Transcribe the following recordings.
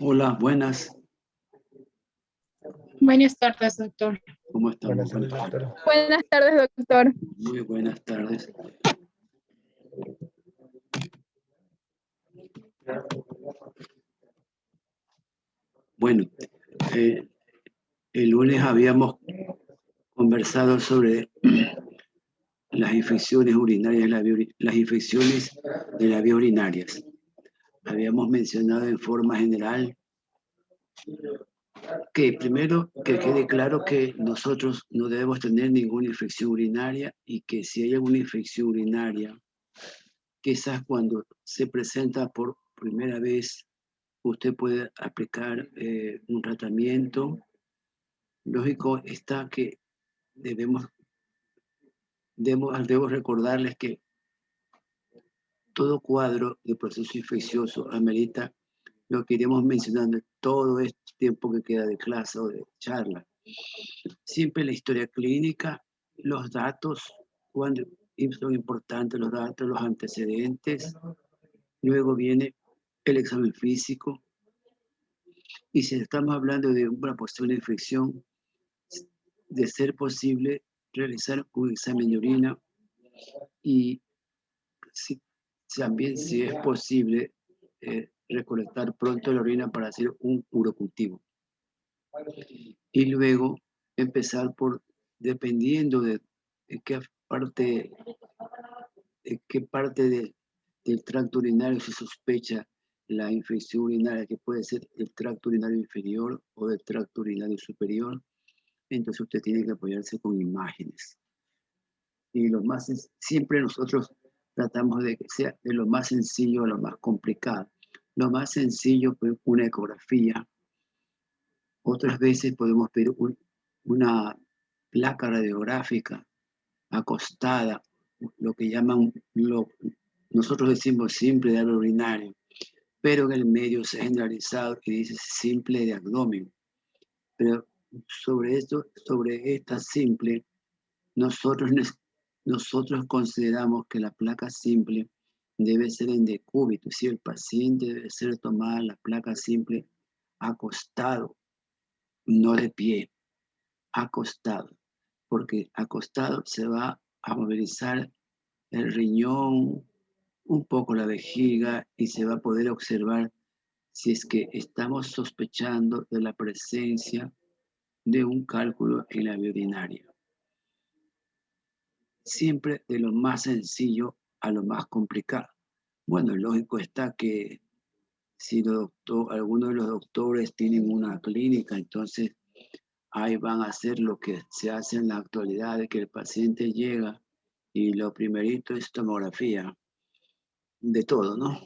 Hola, buenas. Buenas tardes, doctor. ¿Cómo estamos? Buenas tardes, doctor. Buenas tardes, doctor. Muy buenas tardes. Bueno, el lunes habíamos conversado sobre las infecciones urinarias, las infecciones de la vía urinarias. Habíamos mencionado en forma general que primero que quede claro que nosotros no debemos tener ninguna infección urinaria y que si hay alguna infección urinaria, quizás cuando se presenta por primera vez, usted puede aplicar un tratamiento. Lógico está que debo recordarles que todo cuadro de proceso infeccioso amerita lo que iremos mencionando todo este tiempo que queda de clase o de charla. Siempre la historia clínica, los datos, cuando son importantes los datos, los antecedentes. Luego viene el examen físico. Y si estamos hablando de una posible infección, de ser posible realizar un examen de orina y también si es posible recolectar pronto la orina para hacer un urocultivo. Y luego empezar por, dependiendo de qué parte del tracto urinario se sospecha la infección urinaria, que puede ser el tracto urinario inferior o del tracto urinario superior, entonces usted tiene que apoyarse con imágenes. Y siempre nosotros tratamos de que sea de lo más sencillo a lo más complicado. Lo más sencillo, pues, una ecografía. Otras veces podemos pedir una placa radiográfica acostada, lo que nosotros decimos simple de árbol urinario, pero en el medio se ha generalizado y dice simple de abdomen. Pero sobre esta simple, nosotros consideramos que la placa simple debe ser en decúbito, si el paciente debe ser tomada la placa simple acostado, no de pie, acostado, porque acostado se va a movilizar el riñón, un poco la vejiga y se va a poder observar si es que estamos sospechando de la presencia de un cálculo en la vía urinaria. Siempre de lo más sencillo a lo más complicado. Bueno, lógico está que si algunos de los doctores tienen una clínica, entonces ahí van a hacer lo que se hace en la actualidad, de que el paciente llega y lo primerito es tomografía de todo, ¿no?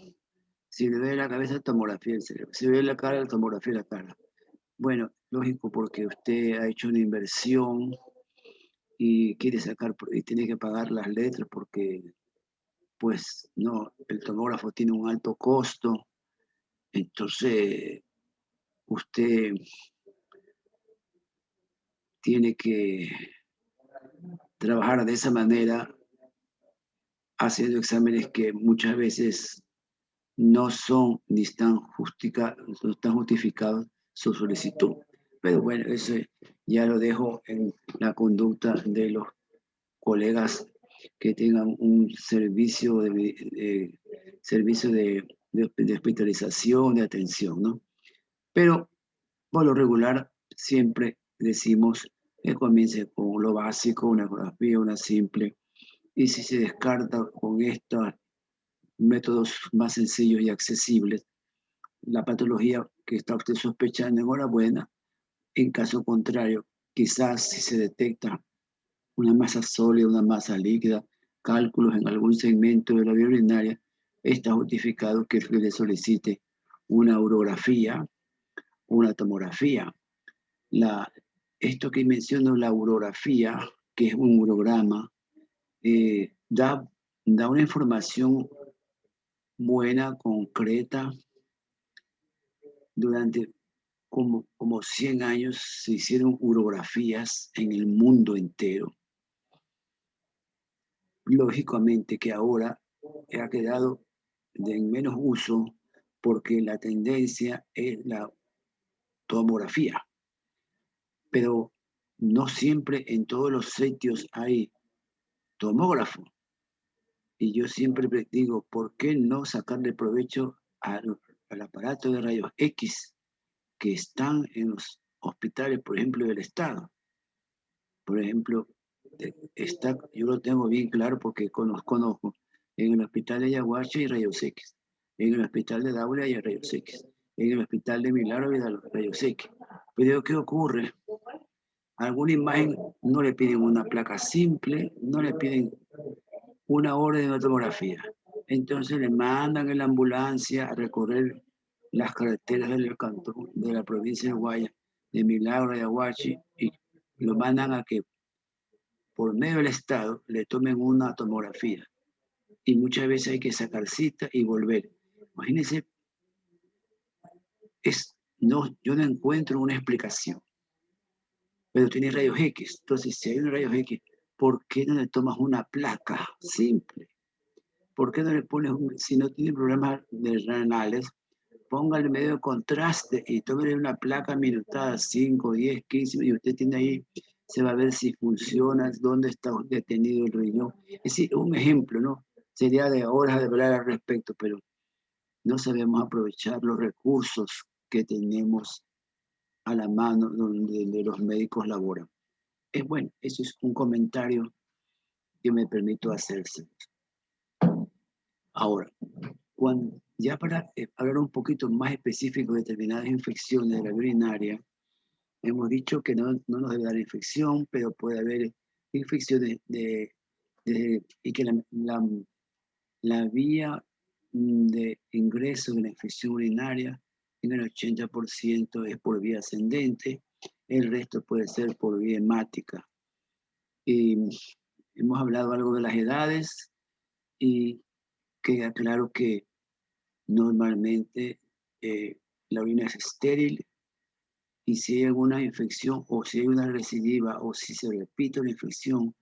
Si le ve la cabeza, tomografía del cerebro. Si le ve la cara, tomografía de la cara. Bueno, lógico, porque usted ha hecho una inversión y quiere y tiene que pagar las letras porque, pues, no, el tomógrafo tiene un alto costo. Entonces, usted tiene que trabajar de esa manera, haciendo exámenes que muchas veces no son ni están justificados su solicitud. Pero bueno, eso ya lo dejo en la conducta de los colegas que tengan un servicio de hospitalización, de atención, ¿no? Pero por lo regular siempre decimos que comience con lo básico, una ecografía, una simple, y si se descarta con estos métodos más sencillos y accesibles, la patología que está usted sospechando, enhorabuena. En caso contrario, quizás si se detecta una masa sólida, una masa líquida, cálculos en algún segmento de la vía urinaria, está justificado que se le solicite una urografía o una tomografía. Esto que menciono, la urografía, que es un urograma, da una información buena, concreta. Durante como 100 años se hicieron urografías en el mundo entero. Lógicamente que ahora ha quedado en menos uso porque la tendencia es la tomografía. Pero no siempre en todos los sitios hay tomógrafo. Y yo siempre digo, ¿por qué no sacarle provecho al aparato de rayos X que están en los hospitales, por ejemplo, del Estado? Por ejemplo, yo lo tengo bien claro porque conozco. En el hospital de Yaguachi hay rayos X. En el hospital de Daule hay rayos X. En el hospital de Milagro hay rayos X. Pero ¿qué ocurre? Alguna imagen no le piden una placa simple, no le piden una orden de tomografía. Entonces le mandan en la ambulancia a recorrer las carreteras del cantón, de la provincia de Guaya, de Milagro a Yaguachi, y lo mandan a que por medio del Estado le tomen una tomografía. Y muchas veces hay que sacar cita y volver. Imagínense, yo no encuentro una explicación. Pero tiene rayos X. Entonces, si hay un rayos X, ¿por qué no le tomas una placa simple? ¿Por qué no le pones, si no tiene problemas renales, póngale medio de contraste y tómele una placa minutada, 5, 10, 15, y usted tiene ahí, se va a ver si funciona, dónde está detenido el riñón. Es decir, un ejemplo, ¿no? Sería de horas de hablar al respecto, pero no sabemos aprovechar los recursos que tenemos a la mano donde los médicos laboran. Bueno, eso es un comentario que me permito hacerse. Ahora, ya para hablar un poquito más específico de determinadas infecciones de la vía urinaria, hemos dicho que no nos debe dar infección, pero puede haber infecciones y que la vía de ingreso de la infección urinaria en el 80% es por vía ascendente, el resto puede ser por vía hemática. Y hemos hablado algo de las edades y queda claro que normalmente la orina es estéril y si hay alguna infección o si hay una recidiva o si se repite una infección,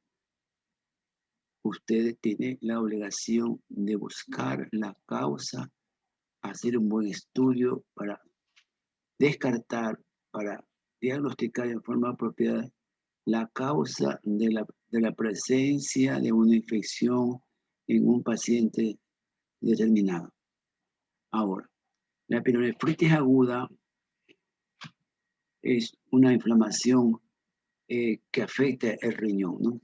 usted tiene la obligación de buscar la causa, hacer un buen estudio para descartar, para diagnosticar en forma apropiada la causa de la presencia de una infección en un paciente determinado. Ahora, la pielonefritis aguda es una inflamación que afecta el riñón, ¿no?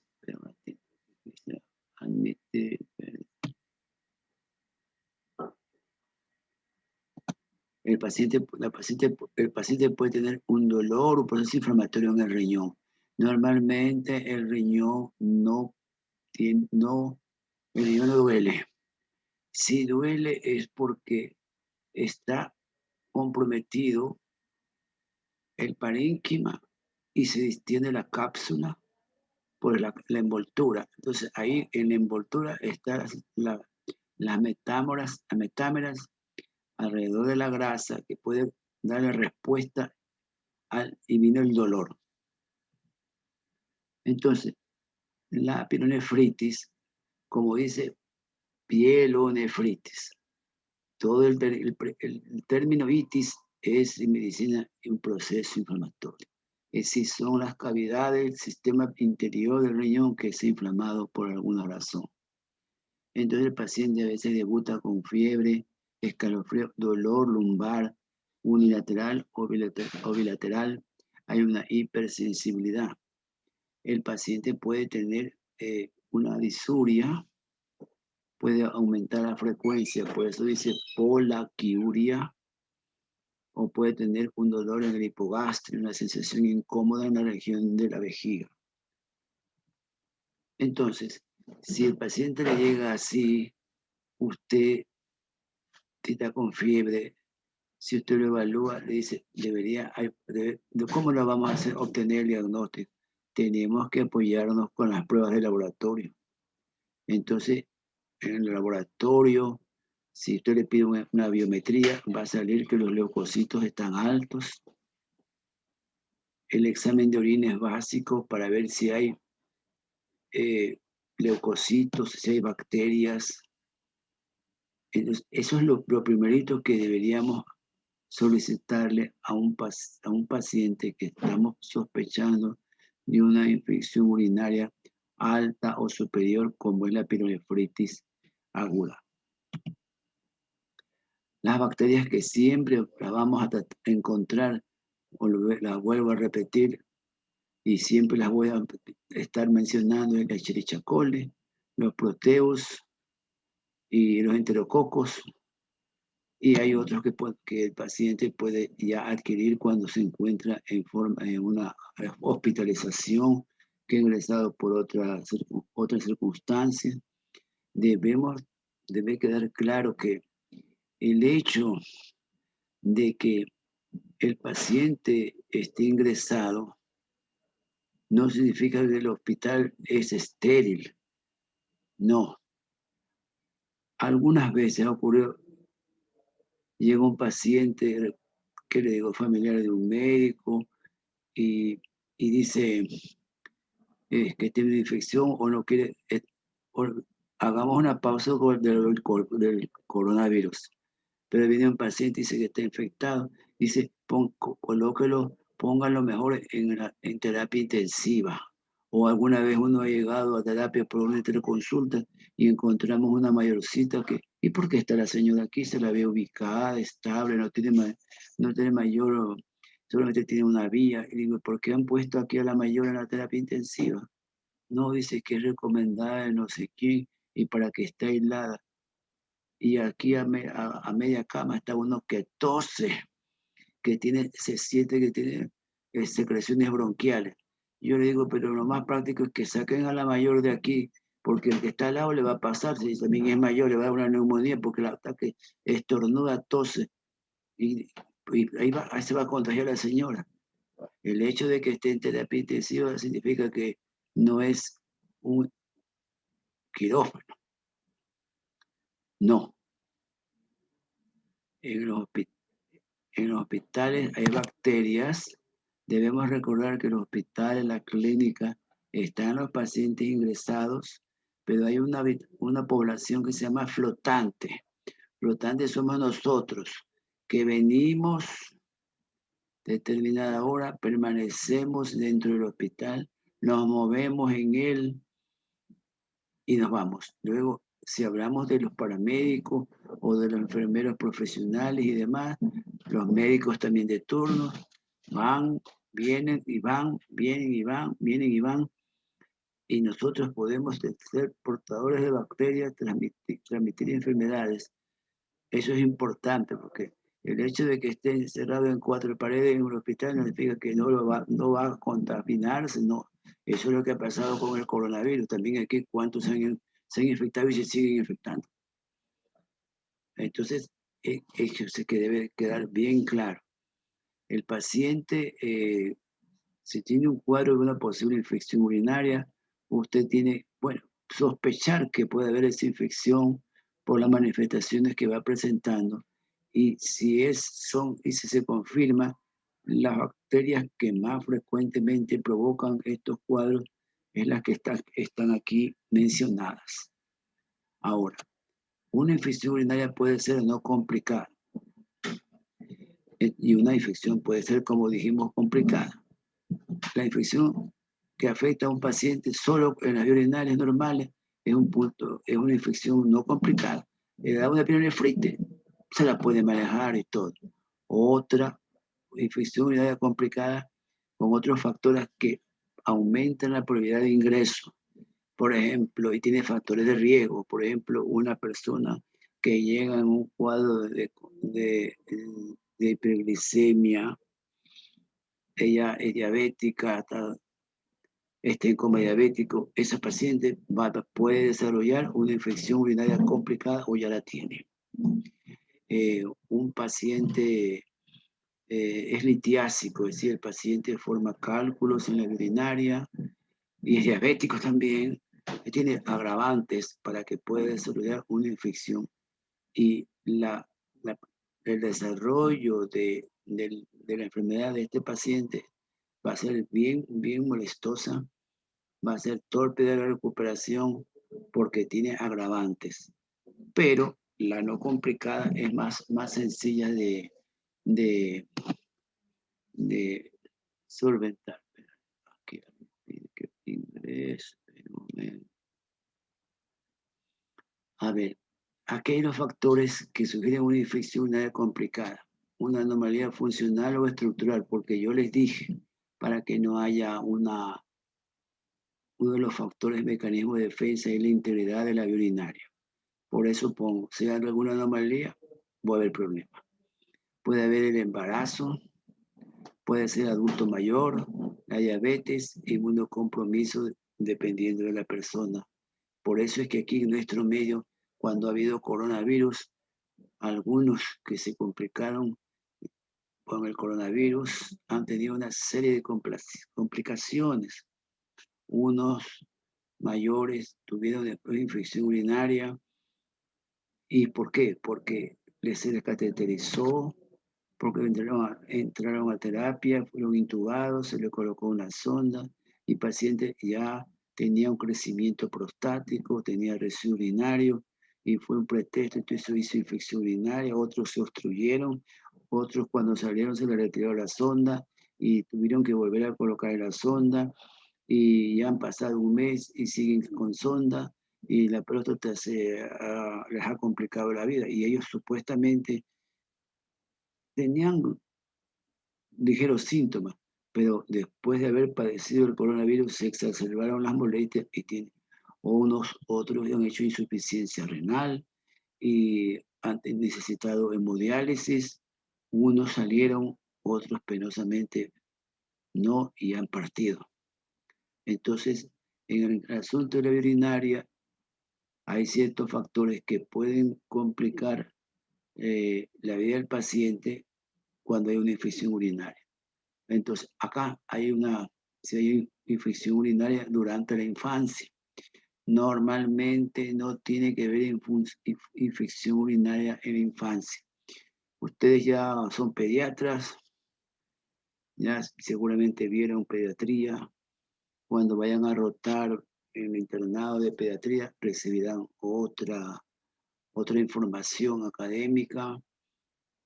El paciente puede tener un dolor o proceso inflamatorio en el riñón. Normalmente el riñón no duele. Si duele es porque está comprometido el parénquima y se distiende la cápsula por la envoltura. Entonces ahí en la envoltura están las metámeras alrededor de la grasa que puede darle respuesta y viene el dolor. Entonces, la pielonefritis, como dice, pielonefritis. Todo el término itis es en medicina un proceso inflamatorio. Es decir, son las cavidades del sistema interior del riñón que se ha inflamado por alguna razón. Entonces el paciente a veces debuta con fiebre, escalofrío, dolor lumbar, unilateral o bilateral. Hay una hipersensibilidad. El paciente puede tener una disuria, puede aumentar la frecuencia, por eso dice polaquiuria, o puede tener un dolor en el hipogastrio, una sensación incómoda en la región de la vejiga. Entonces, si el paciente le llega así, usted está con fiebre, si usted lo evalúa, le dice, ¿cómo lo vamos a hacer obtener el diagnóstico? Tenemos que apoyarnos con las pruebas de laboratorio. Entonces, en el laboratorio, si usted le pide una biometría, va a salir que los leucocitos están altos. El examen de orina es básico para ver si hay leucocitos, si hay bacterias. Entonces, eso es lo primerito que deberíamos solicitarle a un paciente que estamos sospechando de una infección urinaria alta o superior, como es la pielonefritis aguda. Las bacterias que siempre las vamos a encontrar, las vuelvo a repetir, y siempre las voy a estar mencionando, es la Escherichia coli, los proteus y los enterococos, y hay otros que el paciente puede ya adquirir cuando se encuentra en una hospitalización, que ha ingresado por otra circunstancia. Debe quedar claro que el hecho de que el paciente esté ingresado no significa que el hospital es estéril. No. Algunas veces ha ocurrido, llega un paciente que le digo familiar de un médico y dice que tiene una infección o no quiere, hagamos una pausa del coronavirus. Pero viene un paciente y dice que está infectado, dice, colóquelo, póngalo mejor en terapia intensiva. O alguna vez uno ha llegado a terapia por una teleconsulta y encontramos una mayorcita ¿y por qué está la señora aquí? Se la ve ubicada, estable, no tiene mayor, solamente tiene una vía. Y digo, ¿por qué han puesto aquí a la mayor en la terapia intensiva? No, dice que es recomendada de no sé quién y para que esté aislada. Y aquí a media cama está uno que tose, se siente que tiene secreciones bronquiales. Yo le digo, pero lo más práctico es que saquen a la mayor de aquí, porque el que está al lado le va a pasar, si también es mayor, le va a dar una neumonía, porque el ataque estornuda, tose, y ahí se va a contagiar la señora. El hecho de que esté en terapia intensiva significa que no es un quirófano. No. En los hospitales hay bacterias. Debemos recordar que en los hospitales, la clínica, están los pacientes ingresados, pero hay una población que se llama flotante. Flotantes somos nosotros, que venimos determinada hora, permanecemos dentro del hospital, nos movemos en él y nos vamos. Luego, si hablamos de los paramédicos o de los enfermeros profesionales y demás, los médicos también de turno, van, vienen y van, vienen y van, vienen y van, y nosotros podemos ser portadores de bacterias, transmitir enfermedades. Eso es importante porque el hecho de que esté encerrado en 4 paredes en un hospital no significa que no va a contaminarse, no. Eso es lo que ha pasado con el coronavirus. También aquí cuántos se han infectado y se siguen infectando. Entonces, eso es que debe quedar bien claro. El paciente, si tiene un cuadro de una posible infección urinaria, usted tiene, sospechar que puede haber esa infección por las manifestaciones que va presentando. Y si se confirma, las bacterias que más frecuentemente provocan estos cuadros es las que están aquí mencionadas. Ahora, una infección urinaria puede ser no complicada. Y una infección puede ser, como dijimos, complicada. La infección que afecta a un paciente solo en las vías urinarias normales es una infección no complicada. Le da una pielonefritis, se la puede manejar y todo. Otra infección urinaria complicada con otros factores que aumentan la probabilidad de ingreso. Por ejemplo, y tiene factores de riesgo. Por ejemplo, una persona que llega en un cuadro de de hiperglicemia, ella es diabética, está en coma diabético, esa paciente puede desarrollar una infección urinaria complicada o ya la tiene. Un paciente es litiásico, es decir, el paciente forma cálculos en la urinaria y es diabético también, tiene agravantes para que pueda desarrollar una infección. Y el desarrollo de la enfermedad de este paciente va a ser bien molestosa, va a ser torpe de la recuperación porque tiene agravantes. Pero la no complicada es más sencilla de solventar. Aquí que inglés, a ver, aquellos factores que sugieren una infección urinaria complicada, una anomalía funcional o estructural, porque yo les dije, para que no haya uno de los factores de mecanismo de defensa es la integridad de la vía urinaria. Por eso pongo, si hay alguna anomalía, va a haber problema. Puede haber el embarazo, puede ser adulto mayor, la diabetes, inmunocompromiso, dependiendo de la persona. Por eso es que aquí en nuestro medio, cuando ha habido coronavirus, algunos que se complicaron con el coronavirus han tenido una serie de complicaciones. Unos mayores tuvieron después infección urinaria. ¿Y por qué? Porque se les cateterizó, porque entraron a terapia, fueron intubados, se le colocó una sonda y el paciente ya tenía un crecimiento prostático, tenía residuo urinario y fue un pretexto, entonces hizo infección urinaria, otros se obstruyeron, otros cuando salieron se le retiró la sonda y tuvieron que volver a colocar la sonda y ya han pasado un mes y siguen con sonda y la próstata les ha complicado la vida y ellos supuestamente tenían ligeros síntomas, pero después de haber padecido el coronavirus se exacerbaron las molestias y otros han hecho insuficiencia renal y han necesitado hemodiálisis, unos salieron, otros penosamente no y han partido. Entonces, en el asunto de la urinaria hay ciertos factores que pueden complicar la vida del paciente cuando hay una infección urinaria. Entonces, acá si hay infección urinaria durante la infancia, normalmente no tiene que haber infección urinaria en la infancia. Ustedes ya son pediatras, ya seguramente vieron pediatría. Cuando vayan a rotar en el internado de pediatría, recibirán otra información académica,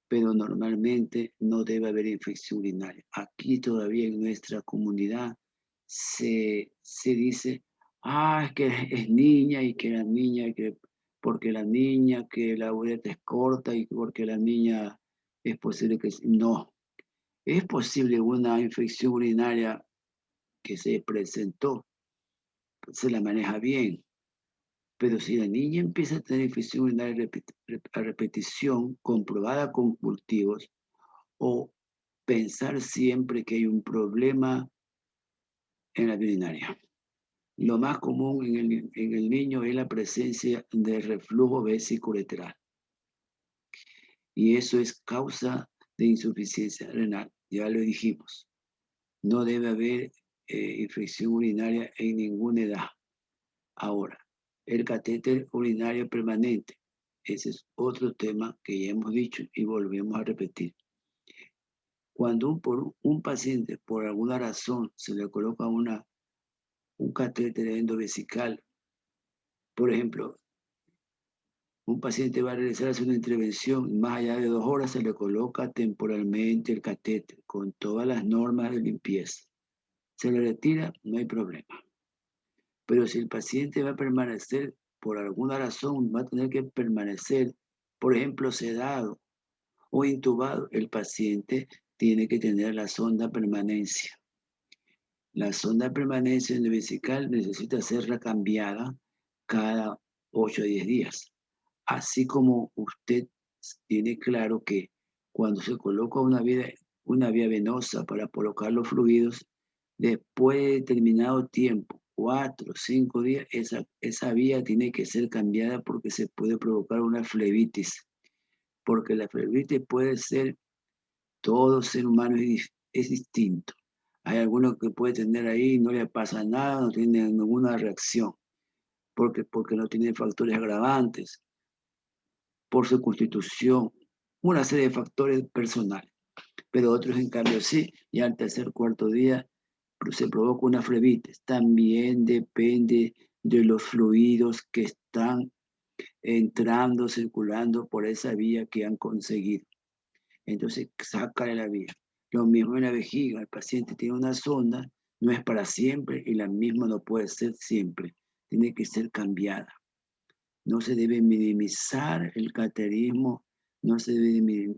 pero normalmente no debe haber infección urinaria. Aquí todavía en nuestra comunidad se dice, es que es niña y que la niña, porque la niña, que la uretra es corta y porque la niña es posible que... No, es posible una infección urinaria que se presentó, se la maneja bien, pero si la niña empieza a tener infección urinaria a repetición, comprobada con cultivos, o pensar siempre que hay un problema en la urinaria. Lo más común en el niño es la presencia de reflujo vesicular y eso es causa de insuficiencia renal, ya lo dijimos. No debe haber infección urinaria en ninguna edad. Ahora, el catéter urinario permanente, ese es otro tema que ya hemos dicho y volvemos a repetir. Cuando un paciente por alguna razón se le coloca un catéter endovesical, por ejemplo, un paciente va a realizar una intervención, más allá de 2 horas se le coloca temporalmente el catéter con todas las normas de limpieza. Se le retira, no hay problema. Pero si el paciente va a permanecer, por alguna razón, va a tener que permanecer, por ejemplo, sedado o intubado, el paciente tiene que tener la sonda permanencia. La sonda de permanencia endovesical necesita ser recambiada cada 8 a 10 días. Así como usted tiene claro que Cuando se coloca una vía venosa para colocar los fluidos, después de determinado tiempo, 4 o 5 días, esa vía tiene que ser cambiada porque se puede provocar una flebitis. Porque la flebitis puede ser, todo ser humano es distinto. Hay algunos que puede tener ahí y no le pasa nada, no tiene ninguna reacción, porque no tiene factores agravantes, por su constitución, una serie de factores personales. Pero otros, en cambio, sí, y al tercer cuarto día se provoca una flebitis. También depende de los fluidos que están entrando, circulando por esa vía que han conseguido. Entonces, sácale la vía. Lo mismo en la vejiga, el paciente tiene una sonda, no es para siempre y la misma no puede ser siempre, tiene que ser cambiada. No se debe minimizar el cateterismo, no se debe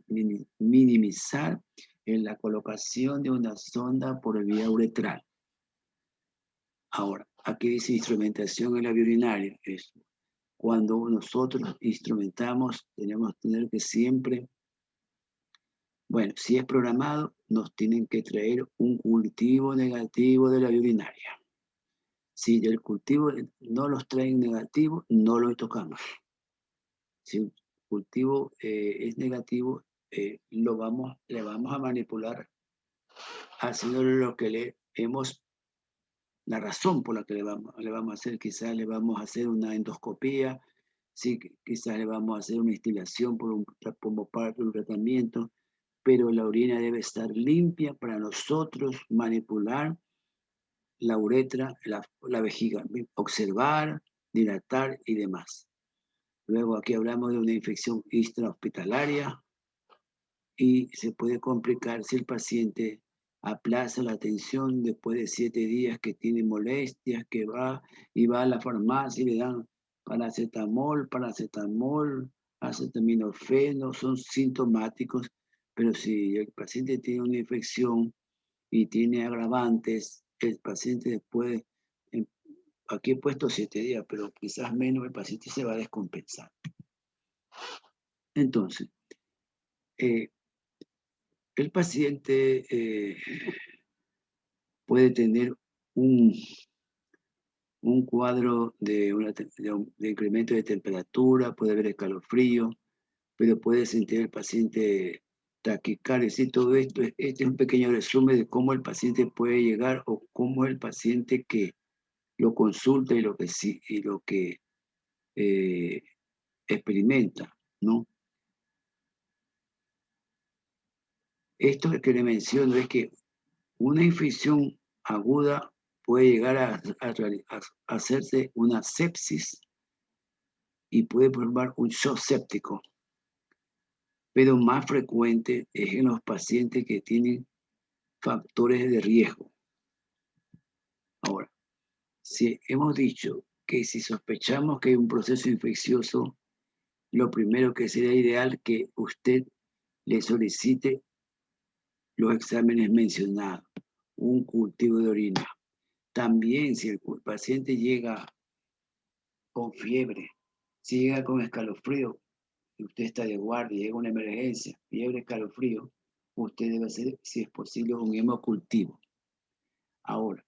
minimizar en la colocación de una sonda por vía uretral. Ahora, aquí dice instrumentación en la vía urinaria. Es cuando nosotros instrumentamos, tenemos que tener que siempre, bueno, si es programado, nos tienen que traer un cultivo negativo de la vía urinaria. Si del cultivo no los traen negativo, no lo tocamos. Si un cultivo es negativo, le vamos a manipular haciéndole lo que le hemos, la razón por la que le vamos a hacer. Quizás le vamos a hacer una endoscopía, sí, quizás le vamos a hacer una instilación como parte de un tratamiento, pero la orina debe estar limpia para nosotros manipular la uretra, la vejiga, observar, dilatar y demás. Luego aquí hablamos de una infección extrahospitalaria y se puede complicar si el paciente aplaza la atención después de 7 días, que tiene molestias, que va a la farmacia y le dan paracetamol, acetaminofeno, son sintomáticos, pero si el paciente tiene una infección y tiene agravantes, el paciente después, aquí he puesto 7 días, pero quizás menos, el paciente se va a descompensar. Entonces, el paciente puede tener un cuadro de incremento de temperatura, puede haber escalofrío, pero puede sentir el paciente taquicardia. Sí, todo esto, este es un pequeño resumen de cómo el paciente puede llegar o cómo el paciente que lo consulta y lo que experimenta, ¿no? Esto que le menciono es que una infección aguda puede llegar a hacerse una sepsis y puede formar un shock séptico, pero más frecuente es en los pacientes que tienen factores de riesgo. Ahora, si hemos dicho que si sospechamos que hay un proceso infeccioso, lo primero que sería ideal que usted le solicite los exámenes mencionados, un cultivo de orina. También si el paciente llega con fiebre, si llega con escalofrío, y usted está de guardia, llega una emergencia, fiebre, escalofrío, usted debe hacer, si es posible, un hemocultivo. Ahora,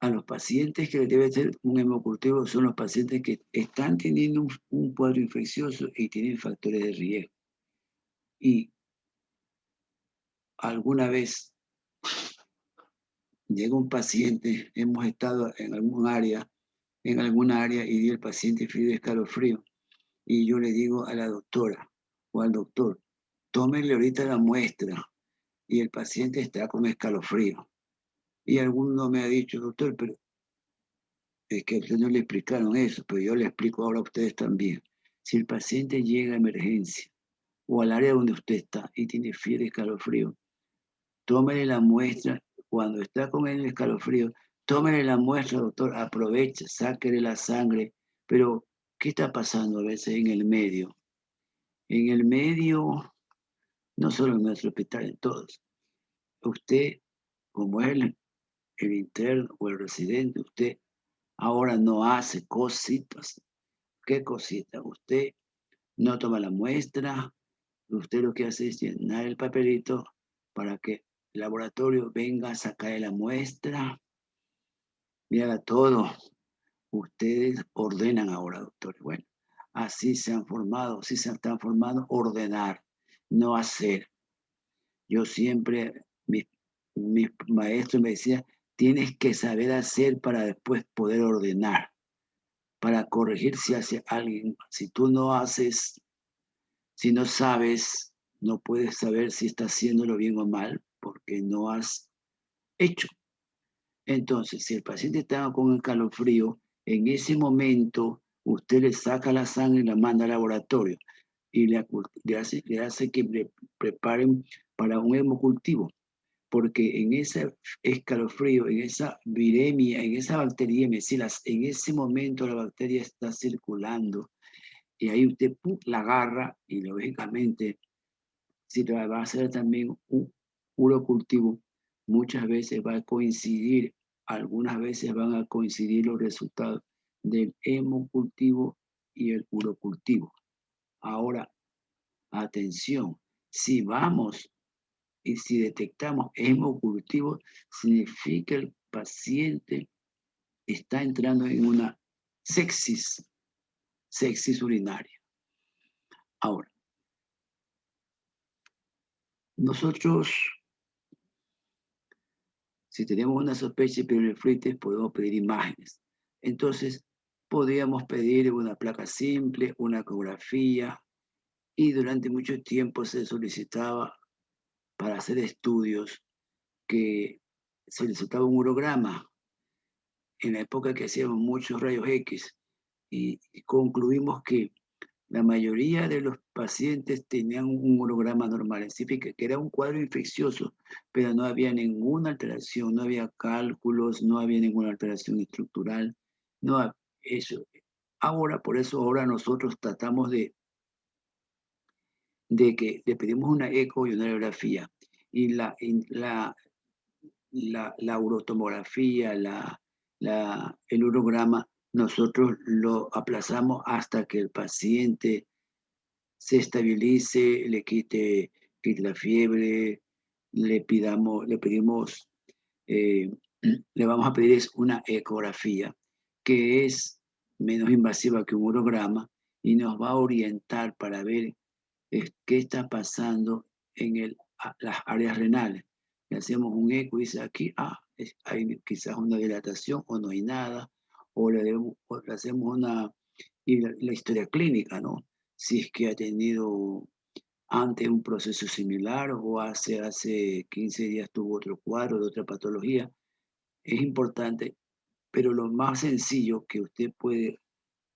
a los pacientes que debe hacer un hemocultivo son los pacientes que están teniendo un cuadro infeccioso y tienen factores de riesgo. Y alguna vez llega un paciente, hemos estado en alguna área y el paciente fiebre, escalofrío, y yo le digo a la doctora o al doctor, tómenle ahorita la muestra, y el paciente está con escalofrío. Y alguno me ha dicho, doctor, pero es que a usted no le explicaron eso, pero yo le explico ahora a ustedes también. Si el paciente llega a emergencia o al área donde usted está y tiene fiebre, escalofrío, tómele la muestra. Cuando está con el escalofrío, tómele la muestra, doctor, aproveche, sáquele la sangre. Pero, ¿qué está pasando a veces en el medio? En el medio, no solo en nuestro hospital, en todos. Usted, como es el interno o el residente, usted ahora no hace cositas. ¿Qué cositas? Usted no toma la muestra. Usted lo que hace es llenar el papelito para que el laboratorio venga a sacar la muestra y haga todo. Ustedes ordenan ahora, doctores. Bueno, así se han formado, así se están formando, ordenar, no hacer. Yo siempre, mis maestros me decían, tienes que saber hacer para después poder ordenar, para corregir si hace alguien. Si tú no haces, si no sabes, no puedes saber si estás haciéndolo bien o mal, porque no has hecho. Entonces, si el paciente está con escalofrío, en ese momento usted le saca la sangre y la manda al laboratorio y le hace que preparen para un hemocultivo, porque en ese escalofrío, en esa viremia, en esa bacteriemia, en ese momento la bacteria está circulando y ahí usted la agarra y lógicamente, si va a hacer también un urocultivo, muchas veces va a coincidir, algunas veces van a coincidir los resultados del hemocultivo y el urocultivo. Ahora, atención, si vamos y si detectamos hemocultivo, significa que el paciente está entrando en una sepsis urinaria. Ahora, nosotros, si tenemos una sospecha de pielonefritis, podemos pedir imágenes. Entonces, podríamos pedir una placa simple, una ecografía, y durante mucho tiempo se solicitaba para hacer estudios que se solicitaba un urograma. En la época que hacíamos muchos rayos X, y concluimos que la mayoría de los pacientes tenían un urograma normal, significa que era un cuadro infeccioso, pero no había ninguna alteración, no había cálculos, no había ninguna alteración estructural, no eso. Ahora, por eso ahora nosotros tratamos de que le pedimos una eco y una radiografía, y la urotomografía, el urograma, nosotros lo aplazamos hasta que el paciente se estabilice, quite la fiebre, le pedimos, eh, le vamos a pedir es una ecografía, que es menos invasiva que un urograma y nos va a orientar para ver qué está pasando en las áreas renales. Le hacemos un eco y dice aquí, hay quizás una dilatación o no hay nada, o le hacemos la historia clínica, ¿no? Si es que ha tenido antes un proceso similar o hace 15 días tuvo otro cuadro de otra patología. Es importante, pero lo más sencillo que usted puede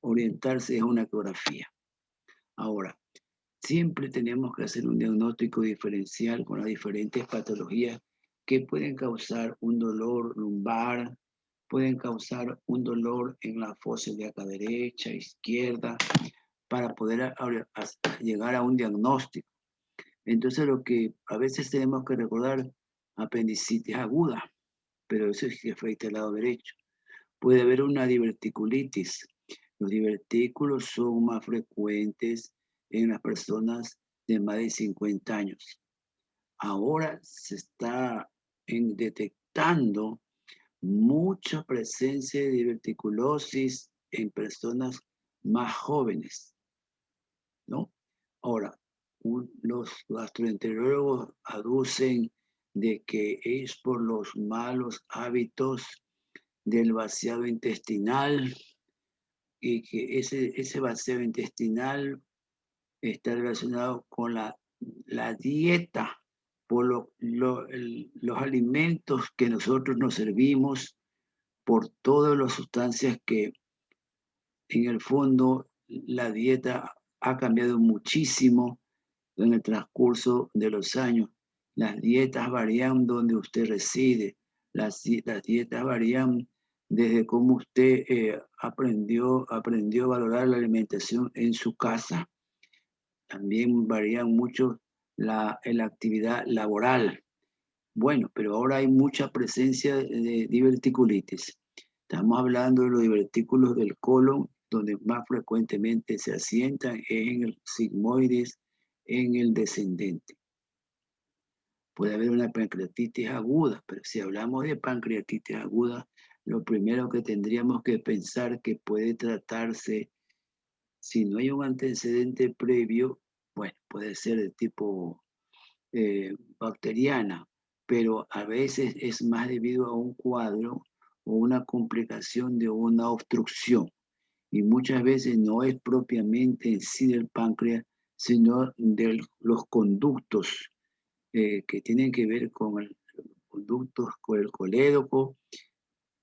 orientarse es una ecografía. Ahora, siempre tenemos que hacer un diagnóstico diferencial con las diferentes patologías que pueden causar un dolor lumbar, pueden causar un dolor en la fosa ilíaca derecha, izquierda, para poder llegar a un diagnóstico. Entonces, lo que a veces tenemos que recordar, apendicitis aguda, pero eso es que afecta el lado derecho. Puede haber una diverticulitis. Los divertículos son más frecuentes en las personas de más de 50 años. Ahora se está detectando mucha presencia de diverticulosis en personas más jóvenes, ¿no? Ahora, los gastroenterólogos aducen de que es por los malos hábitos del vaciado intestinal y que ese vaciado intestinal está relacionado con la dieta, por los alimentos que nosotros nos servimos, por todas las sustancias que en el fondo la dieta ha cambiado muchísimo en el transcurso de los años. Las dietas varían donde usted reside, las dietas varían desde cómo usted aprendió a valorar la alimentación en su casa. También varían mucho la actividad laboral. Bueno, pero ahora hay mucha presencia de diverticulitis. Estamos hablando de los divertículos del colon, donde más frecuentemente se asientan es en el sigmoides, en el descendente. Puede haber una pancreatitis aguda, pero si hablamos de pancreatitis aguda, lo primero que tendríamos que pensar que puede tratarse, si no hay un antecedente previo, bueno, puede ser de tipo bacteriana, pero a veces es más debido a un cuadro o una complicación de una obstrucción. Y muchas veces no es propiamente en sí del páncreas, sino de los conductos que tienen que ver con el conductos, con el colédoco,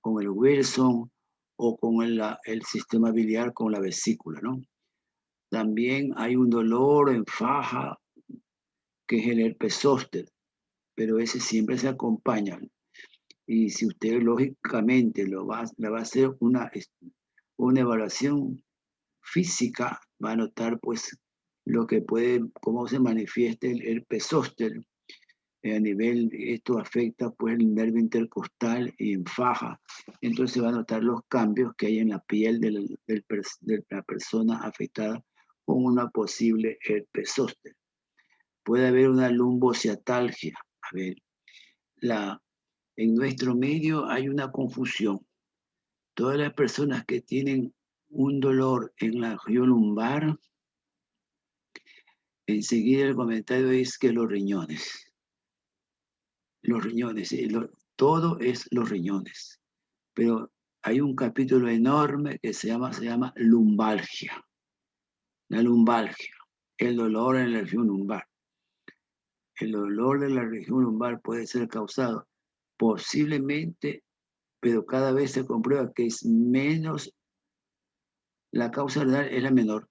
con el Wilson o con el sistema biliar, con la vesícula, ¿no? También hay un dolor en faja, que es el herpes zóster, pero ese siempre se acompaña. Y si usted lógicamente le va a hacer una evaluación física, va a notar pues lo que puede, cómo se manifiesta el herpes zóster. A nivel, esto afecta pues el nervio intercostal y en faja. Entonces va a notar los cambios que hay en la piel de la persona afectada con una posible herpes zóster. Puede haber una lumbociatalgia. A ver, en nuestro medio hay una confusión. Todas las personas que tienen un dolor en la región lumbar, enseguida el comentario es que los riñones, todo es los riñones. Pero hay un capítulo enorme que se llama lumbalgia. La lumbalgia, el dolor en la región lumbar. El dolor de la región lumbar puede ser causado posiblemente, pero cada vez se comprueba que es menos, la causa renal es la menor.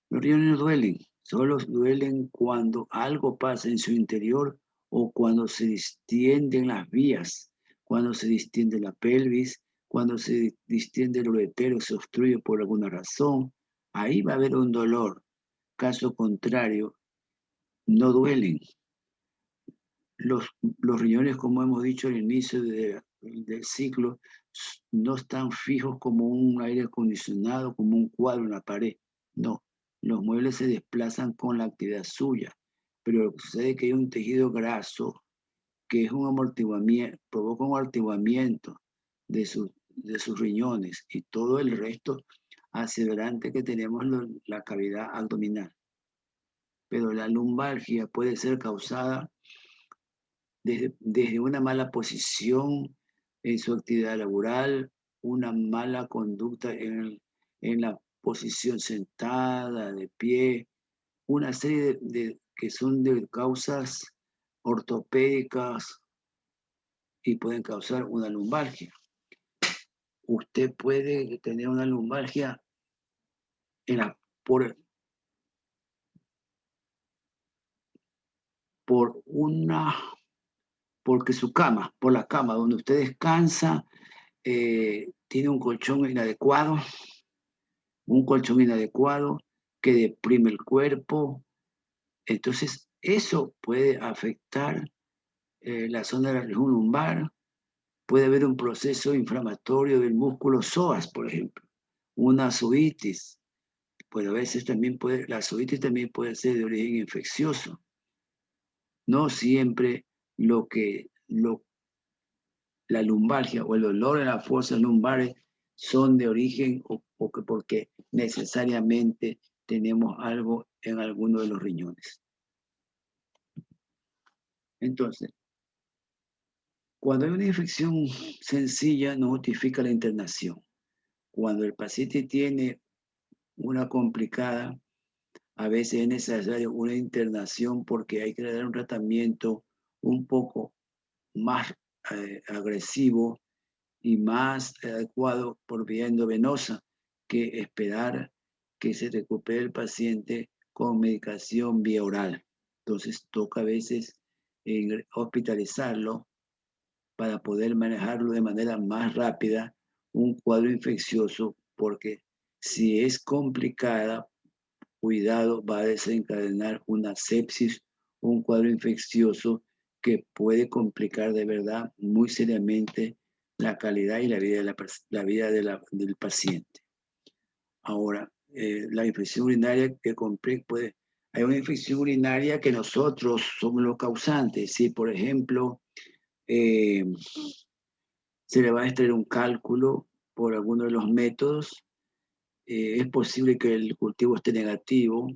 Los riñones no duelen, solo duelen cuando algo pasa en su interior o cuando se distienden las vías, cuando se distiende la pelvis, cuando se distiende el uretero, se obstruye por alguna razón. Ahí va a haber un dolor. Caso contrario, no duelen. Los riñones, como hemos dicho al inicio del ciclo, no están fijos como un aire acondicionado, como un cuadro en la pared. No, los muebles se desplazan con la actividad suya, pero lo que sucede es que hay un tejido graso que es un amortiguamiento, provoca un amortiguamiento de sus riñones y todo el resto hacia adelante que tenemos la cavidad abdominal. Pero la lumbalgia puede ser causada desde una mala posición en su actividad laboral, una mala conducta en la posición sentada, de pie, una serie que son de causas ortopédicas y pueden causar una lumbalgia. Usted puede tener una lumbalgia por porque por la cama donde usted descansa, tiene un colchón inadecuado que deprime el cuerpo. Entonces, eso puede afectar la zona de la región lumbar. Puede haber un proceso inflamatorio del músculo psoas, por ejemplo, una ascitis. Pues a veces la ascitis también puede ser de origen infeccioso. No siempre la lumbalgia o el dolor en las fosas lumbares son de origen porque necesariamente tenemos algo en alguno de los riñones. Entonces, cuando hay una infección sencilla, no justifica la internación. Cuando el paciente tiene una complicada, a veces es necesaria una internación porque hay que dar un tratamiento un poco más agresivo y más adecuado por vía endovenosa que esperar que se recupere el paciente con medicación vía oral. Entonces toca a veces hospitalizarlo para poder manejarlo de manera más rápida un cuadro infeccioso, porque si es complicada, cuidado, va a desencadenar una sepsis, un cuadro infeccioso que puede complicar de verdad muy seriamente la calidad y la vida del paciente. Ahora, la infección urinaria que hay una infección urinaria que nosotros somos los causantes. Si, por ejemplo, eh, se le va a extraer un cálculo por alguno de los métodos, es posible que el cultivo esté negativo,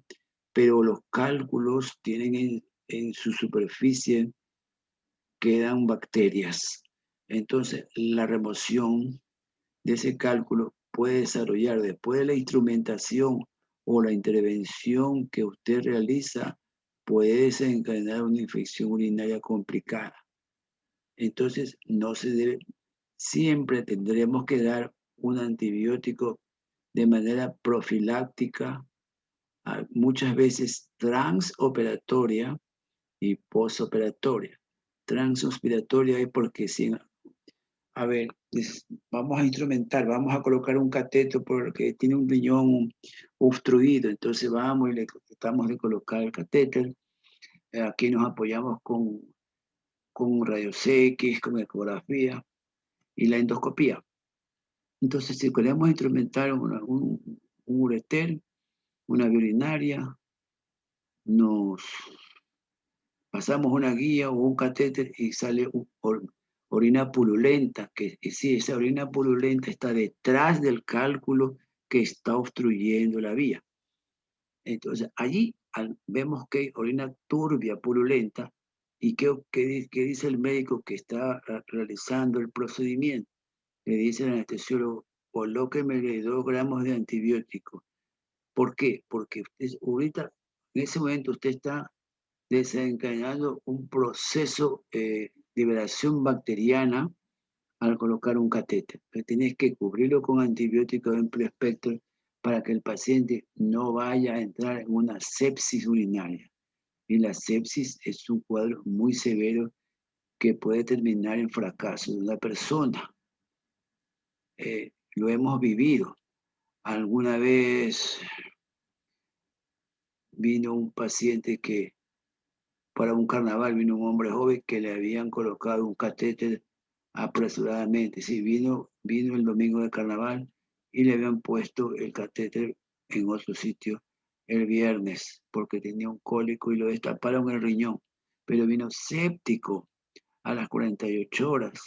pero los cálculos tienen en su superficie, quedan bacterias. Entonces, la remoción de ese cálculo puede desarrollar después de la instrumentación o la intervención que usted realiza, puede desencadenar una infección urinaria complicada. Entonces, no se debe, siempre tendremos que dar un antibiótico de manera profiláctica, muchas veces transoperatoria y posoperatoria. Transoperatoria es porque si, a ver, vamos a instrumentar, vamos a colocar un cateto porque tiene un riñón obstruido, entonces vamos y le tratamos de colocar el catéter. Aquí nos apoyamos con rayos X, con ecografía y la endoscopía. Entonces, si queremos instrumentar un ureter, una vía urinaria, nos pasamos una guía o un catéter y sale orina purulenta, que sí, esa orina purulenta está detrás del cálculo que está obstruyendo la vía. Entonces, allí vemos que hay orina turbia, purulenta, y ¿qué dice el médico que está realizando el procedimiento? Le dice el anestesiólogo, colóqueme 2 gramos de antibiótico. ¿Por qué? Porque ahorita, en ese momento, usted está desencadenando un proceso de liberación bacteriana al colocar un catéter. Tienes que cubrirlo con antibióticos de amplio espectro para que el paciente no vaya a entrar en una sepsis urinaria. Y la sepsis es un cuadro muy severo que puede terminar en fracaso de una persona. Lo hemos vivido. Alguna vez vino un paciente que para un carnaval, vino un hombre joven que le habían colocado un catéter apresuradamente. Sí, vino el domingo de carnaval y le habían puesto el catéter en otro sitio el viernes porque tenía un cólico y lo destaparon el riñón, pero vino séptico a las 48 horas.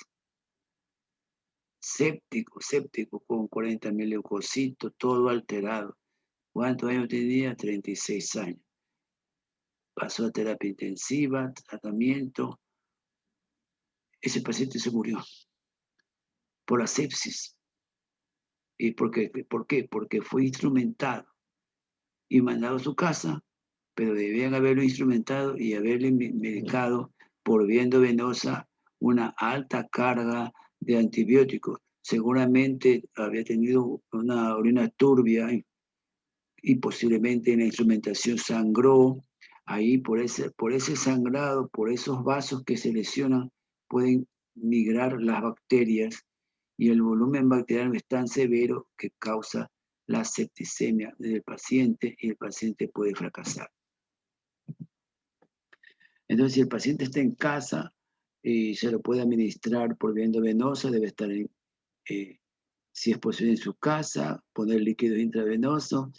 Séptico, con 40.000 leucocitos, todo alterado. ¿Cuántos años tenía? 36 años. Pasó a terapia intensiva, tratamiento. Ese paciente se murió por la sepsis. ¿Y por qué? Porque fue instrumentado y mandado a su casa, pero debían haberlo instrumentado y haberle medicado por vía endovenosa una alta carga de antibióticos. Seguramente había tenido una orina turbia y posiblemente en la instrumentación sangró. Ahí por ese sangrado, por esos vasos que se lesionan, pueden migrar las bacterias y el volumen bacteriano es tan severo que causa la septicemia del paciente y el paciente puede fracasar. Entonces, si el paciente está en casa y se lo puede administrar por vía endovenosa, debe estar, si es posible, en su casa, poner líquidos intravenosos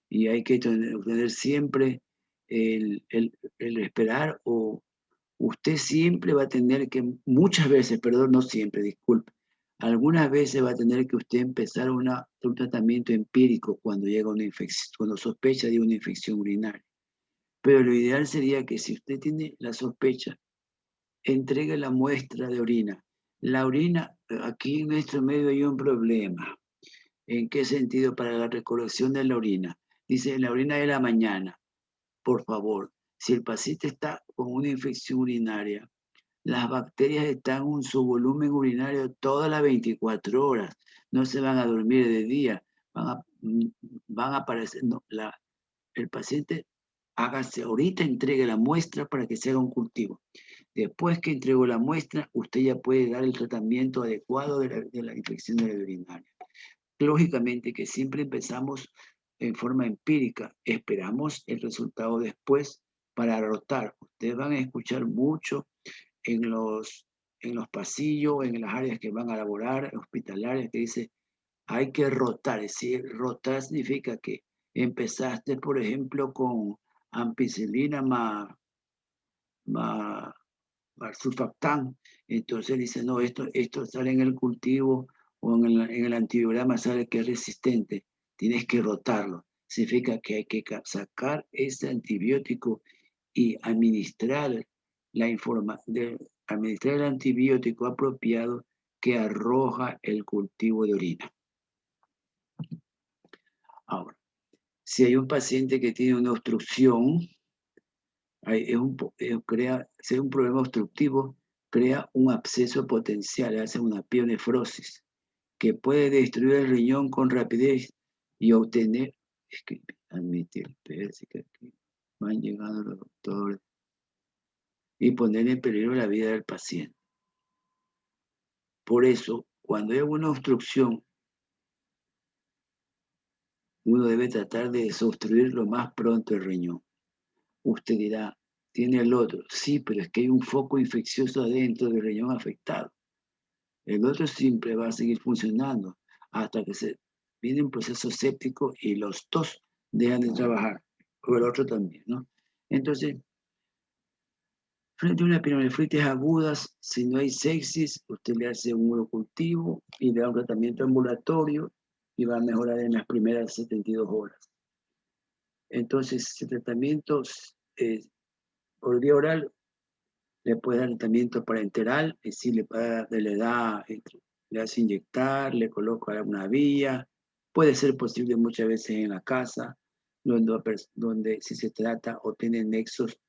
y hay que tener siempre el esperar o usted siempre va a tener que, muchas veces, perdón, no siempre, disculpe, algunas veces va a tener que usted empezar un tratamiento empírico cuando llega una infección, cuando sospecha de una infección urinaria. Pero lo ideal sería que si usted tiene la sospecha, entregue la muestra de orina. La orina, aquí en nuestro medio hay un problema. ¿En qué sentido? Para la recolección de la orina. Dice, la orina de la mañana. Por favor, si el paciente está con una infección urinaria, las bacterias están en su volumen urinario todas las 24 horas. No se van a dormir de día. Van a aparecer. No, el paciente hágase ahorita, entregue la muestra para que se haga un cultivo. Después que entregó la muestra, usted ya puede dar el tratamiento adecuado de la infección de la urinaria. Lógicamente que siempre empezamos en forma empírica, esperamos el resultado después para rotar. Ustedes van a escuchar mucho en los pasillos, en las áreas que van a laborar, hospitalarias, que dice, hay que rotar. Es decir, rotar significa que empezaste, por ejemplo, con ampicilina más surfactán. Entonces dice, no, esto sale en el cultivo o en el antibiograma sale que es resistente. Tienes que rotarlo. Significa que hay que sacar ese antibiótico y administrar administrar el antibiótico apropiado que arroja el cultivo de orina. Ahora, si hay un paciente que tiene una obstrucción, si hay un problema obstructivo, crea un absceso potencial, hace una pionefrosis, que puede destruir el riñón con rapidez y obtener, es que admitir, parece que aquí van llegando los doctores, y poner en peligro la vida del paciente. Por eso, cuando hay una obstrucción, uno debe tratar de desobstruir lo más pronto el riñón. Usted dirá, ¿tiene el otro? Sí, pero es que hay un foco infeccioso adentro del riñón afectado. El otro siempre va a seguir funcionando hasta que se viene un proceso séptico y los dos dejan de trabajar, o el otro también, ¿no? Entonces, frente a una pielonefritis aguda, si no hay sepsis, usted le hace un urocultivo y le da un tratamiento ambulatorio y va a mejorar en las primeras 72 horas. Entonces, ese tratamiento por vía oral le puede dar tratamiento parenteral, es decir, le hace inyectar, le coloca una vía, puede ser posible muchas veces en la casa, donde si se trata o tiene nexos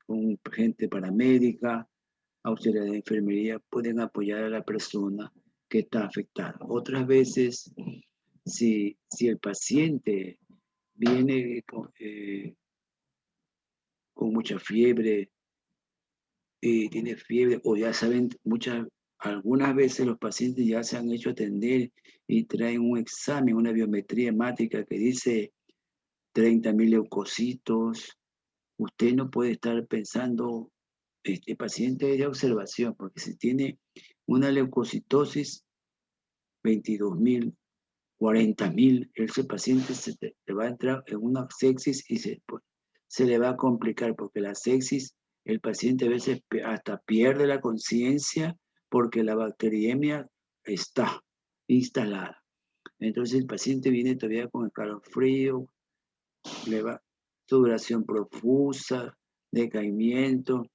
con gente paramédica, auxiliar de enfermería, pueden apoyar a la persona que está afectada. Otras veces, si el paciente viene con mucha fiebre, tiene fiebre, o ya saben, algunas veces los pacientes ya se han hecho atender y traen un examen, una biometría hemática que dice 30.000 leucocitos. Usted no puede estar pensando, este paciente es de observación, porque si tiene una leucocitosis, 22.000, 40.000, ese paciente le va a entrar en una sepsis y se le va a complicar, porque la sepsis, el paciente a veces hasta pierde la conciencia porque la bacteriemia está instalada. Entonces el paciente viene todavía con escalofrío, sudoración profusa, decaimiento,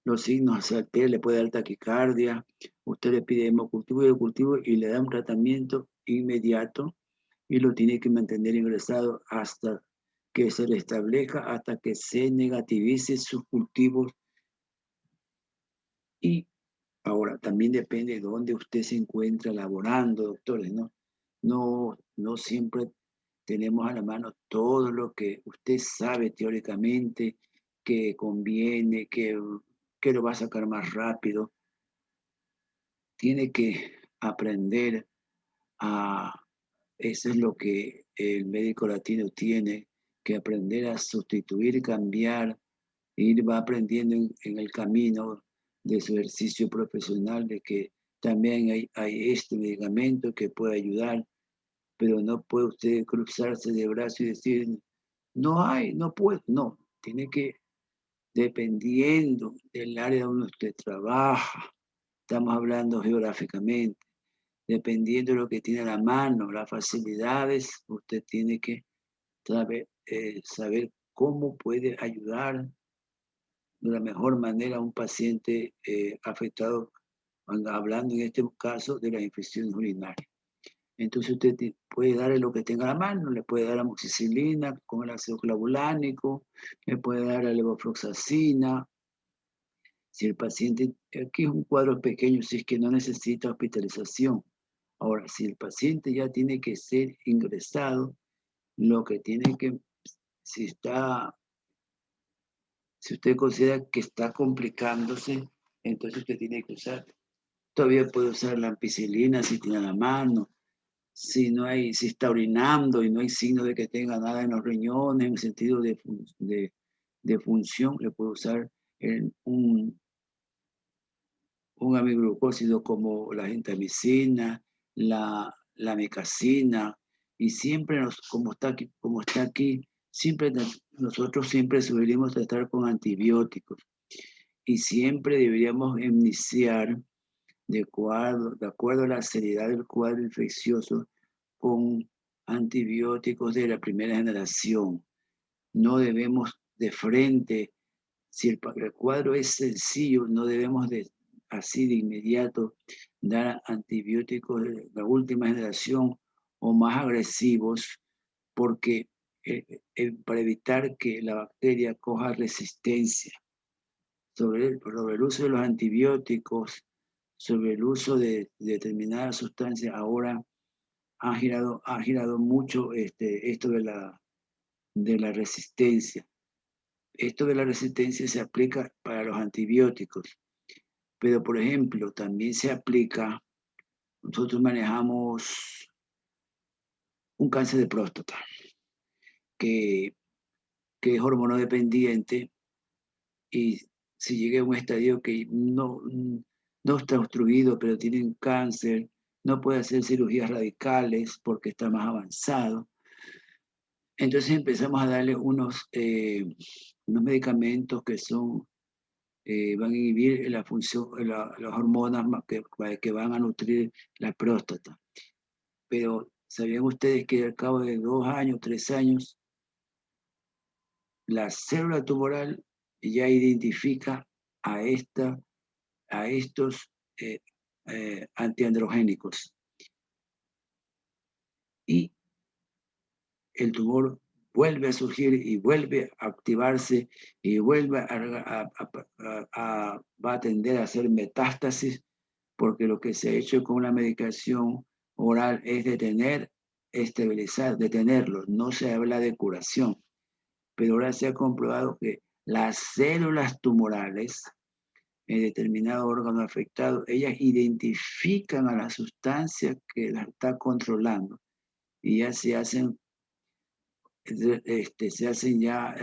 los signos se alteran, le puede dar taquicardia, usted le pide hemocultivo y le da un tratamiento inmediato y lo tiene que mantener ingresado hasta que se restablezca, hasta que se negativice sus cultivos. Y ahora también depende de dónde usted se encuentra laborando, doctores, ¿no? No siempre tenemos a la mano todo lo que usted sabe teóricamente que conviene, que lo va a sacar más rápido. Tiene que aprender eso es lo que el médico latino tiene que aprender a sustituir y cambiar, va aprendiendo en el camino de su ejercicio profesional, de que también hay este medicamento que puede ayudar, pero no puede usted cruzarse de brazos y decir, no puedo, no, tiene que, dependiendo del área donde usted trabaja, estamos hablando geográficamente, dependiendo de lo que tiene a la mano, las facilidades, usted tiene que saber cómo puede ayudar de la mejor manera a un paciente afectado, hablando en este caso de las infecciones urinarias. Entonces usted puede darle lo que tenga a la mano, le puede dar amoxicilina con el ácido clavulánico, le puede dar la levofloxacina. Si el paciente, aquí es un cuadro pequeño, si es que no necesita hospitalización. Ahora, si el paciente ya tiene que ser ingresado, lo que tiene que, si usted considera que está complicándose, entonces usted tiene que todavía puede usar la ampicilina si tiene a la mano. Si está orinando y no hay signo de que tenga nada en los riñones, en el sentido de función, le puede usar un amiglucósido como la gentamicina, la la mecacina, y siempre, como está aquí, siempre nosotros siempre sugerimos tratar con antibióticos, y siempre deberíamos iniciar de acuerdo a la seriedad del cuadro infeccioso con antibióticos de la primera generación. No debemos de frente, si el cuadro es sencillo, no debemos así de inmediato dar antibióticos de la última generación o más agresivos, porque para evitar que la bacteria coja resistencia. Sobre el uso de los antibióticos, sobre el uso de determinadas sustancias, ahora ha girado mucho esto de la resistencia. Esto de la resistencia se aplica para los antibióticos, pero por ejemplo, también se aplica, nosotros manejamos un cáncer de próstata, que, que es hormonodependiente, y si llega a un estadio que no está obstruido, pero tiene un cáncer, no puede hacer cirugías radicales porque está más avanzado. Entonces empezamos a darle unos medicamentos que van a inhibir la función, las hormonas que van a nutrir la próstata. Pero ¿sabían ustedes que al cabo de 2 años, 3 años, la célula tumoral ya identifica a estos antiandrogénicos? Y el tumor vuelve a surgir y vuelve a activarse y vuelve va a tender a hacer metástasis, porque lo que se ha hecho con la medicación oral es estabilizar, detenerlo. No se habla de curación, pero ahora se ha comprobado que las células tumorales en determinado órgano afectado, ellas identifican a la sustancia que la está controlando y ya se hacen ya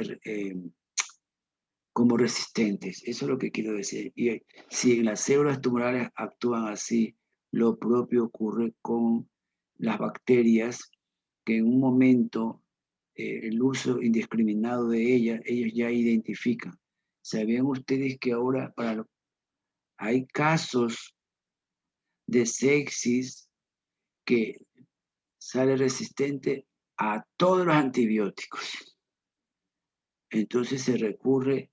como resistentes. Eso es lo que quiero decir. Y si las células tumorales actúan así, lo propio ocurre con las bacterias, que en un momento el uso indiscriminado de ellas, ellos ya identifican. ¿Sabían ustedes que ahora hay casos de sepsis que sale resistente a todos los antibióticos? Entonces se recurre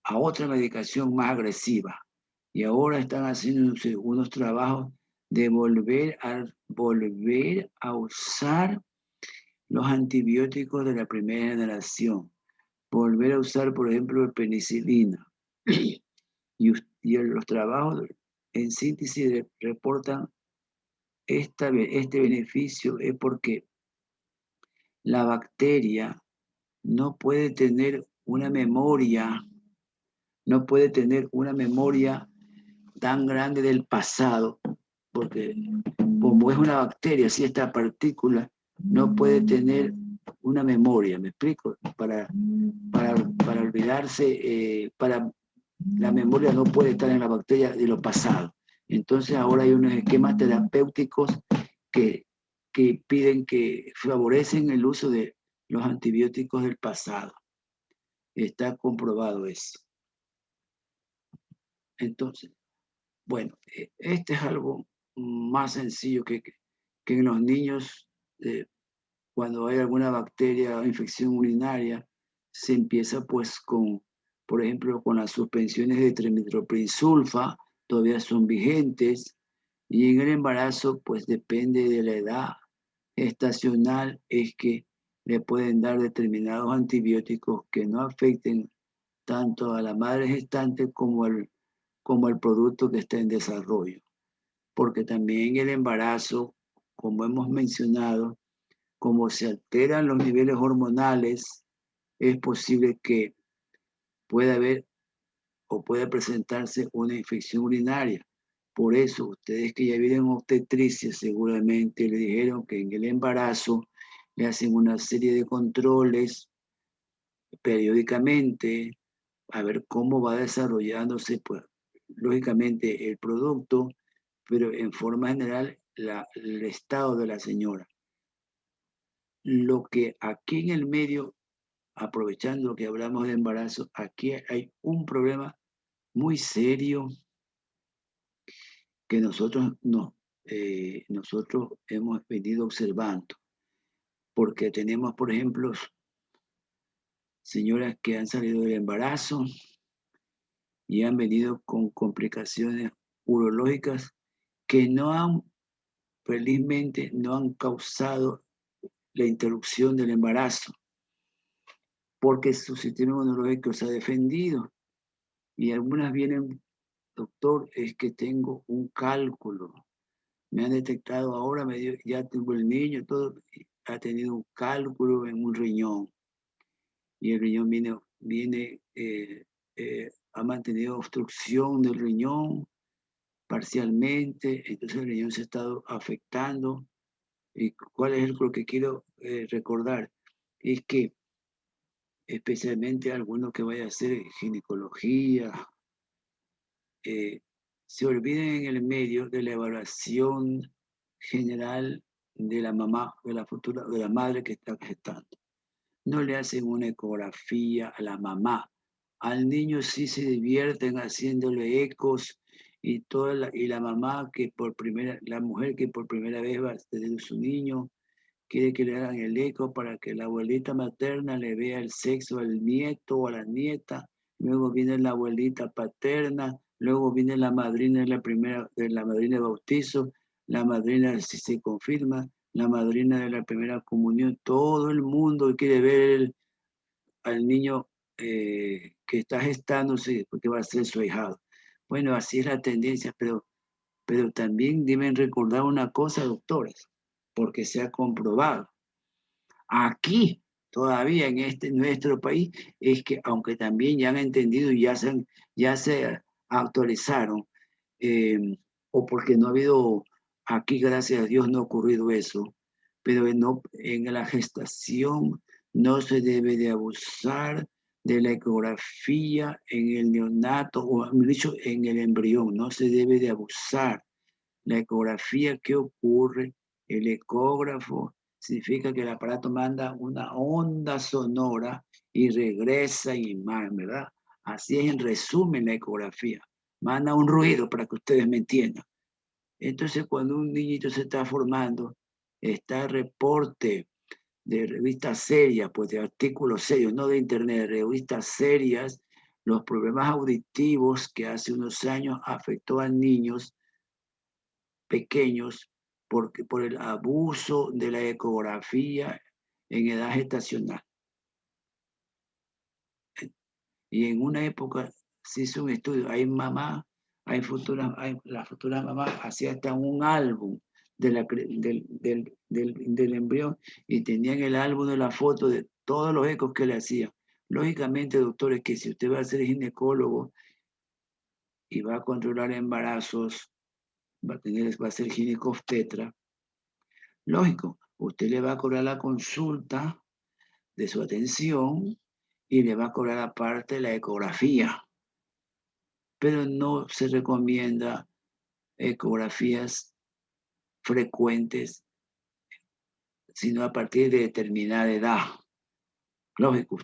a otra medicación más agresiva. Y ahora están haciendo unos trabajos de volver a usar los antibióticos de la primera generación. Volver a usar, por ejemplo, penicilina. Y los trabajos en síntesis reportan este beneficio es porque la bacteria no puede tener una memoria, no puede tener una memoria tan grande del pasado, porque como es una bacteria, si esta partícula no puede tener una memoria, ¿me explico? Para olvidarse, la memoria no puede estar en la bacteria de lo pasado. Entonces ahora hay unos esquemas terapéuticos que favorecen el uso de los antibióticos del pasado. Está comprobado eso. Entonces, bueno, este es algo más sencillo que en los niños, cuando hay alguna bacteria o infección urinaria, se empieza pues por ejemplo, con las suspensiones de trimethoprim-sulfa, todavía son vigentes, y en el embarazo pues depende de la edad gestacional, es que le pueden dar determinados antibióticos que no afecten tanto a la madre gestante como al producto que está en desarrollo. Porque también el embarazo, como hemos mencionado, como se alteran los niveles hormonales, es posible que pueda haber o pueda presentarse una infección urinaria. Por eso, ustedes que ya viven obstetricia seguramente le dijeron que en el embarazo le hacen una serie de controles periódicamente a ver cómo va desarrollándose, pues, lógicamente el producto, pero en forma general el estado de la señora. Lo que aquí en el medio, aprovechando que hablamos de embarazo, aquí hay un problema muy serio que nosotros hemos venido observando, porque tenemos, por ejemplo, señoras que han salido del embarazo y han venido con complicaciones urológicas que felizmente, no han causado la interrupción del embarazo, porque su sistema inmunológico se ha defendido. Y algunas vienen, doctor, es que tengo un cálculo. Me han detectado ahora, ya tengo el niño, todo, ha tenido un cálculo en un riñón. Y el riñón ha mantenido obstrucción del riñón parcialmente, entonces el riñón se ha estado afectando. ¿Y cuál es lo que quiero recordar? Es que especialmente algunos que vayan a hacer ginecología, se olviden en el medio de la evaluación general de la mamá, de la madre que está gestando. No le hacen una ecografía a la mamá. Al niño sí se divierten haciéndole ecos y la mamá la mujer que por primera vez va a tener su niño, quiere que le hagan el eco para que la abuelita materna le vea el sexo al nieto o a la nieta. Luego viene la abuelita paterna, luego viene la madrina de la madrina de bautizo, la madrina si se confirma, la madrina de la primera comunión. Todo el mundo quiere ver al niño que está gestándose porque va a ser su ahijado. Bueno, así es la tendencia, pero también deben recordar una cosa, doctores, porque se ha comprobado. Aquí, todavía en nuestro país, es que aunque también ya han entendido y ya se actualizaron, o porque no ha habido, aquí gracias a Dios no ha ocurrido eso, pero en la gestación no se debe de abusar de la ecografía en el neonato, o mejor dicho, en el embrión, no se debe de abusar. La ecografía, ¿qué ocurre? El ecógrafo significa que el aparato manda una onda sonora y regresa imagen, ¿verdad? Así es en resumen la ecografía. Manda un ruido para que ustedes me entiendan. Entonces, cuando un niñito se está formando, está el reporte de revistas serias, pues de artículos serios, no de internet, de revistas serias, los problemas auditivos que hace unos años afectó a niños pequeños por el abuso de la ecografía en edad gestacional. Y en una época se hizo un estudio, la futura mamá hacía hasta un álbum del embrión y tenían el álbum de la foto de todos los ecos que le hacían. Lógicamente, doctores, que si usted va a ser ginecólogo y va a controlar embarazos, va a ser ginecobstetra, lógico, usted le va a cobrar la consulta de su atención y le va a cobrar aparte la ecografía, pero no se recomienda ecografías frecuentes, sino a partir de determinada edad. Lógico,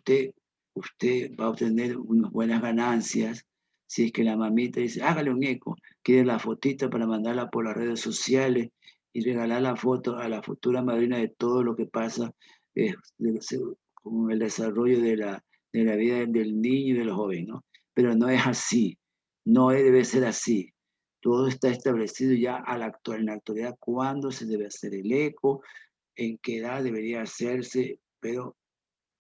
usted va a obtener unas buenas ganancias si es que la mamita dice, hágale un eco, quiere la fotita para mandarla por las redes sociales y regalar la foto a la futura madrina de todo lo que pasa con el desarrollo de la vida del niño y del joven, ¿no? Pero no es así, no debe ser así. Todo está establecido ya en la actualidad cuándo se debe hacer el eco, en qué edad debería hacerse, pero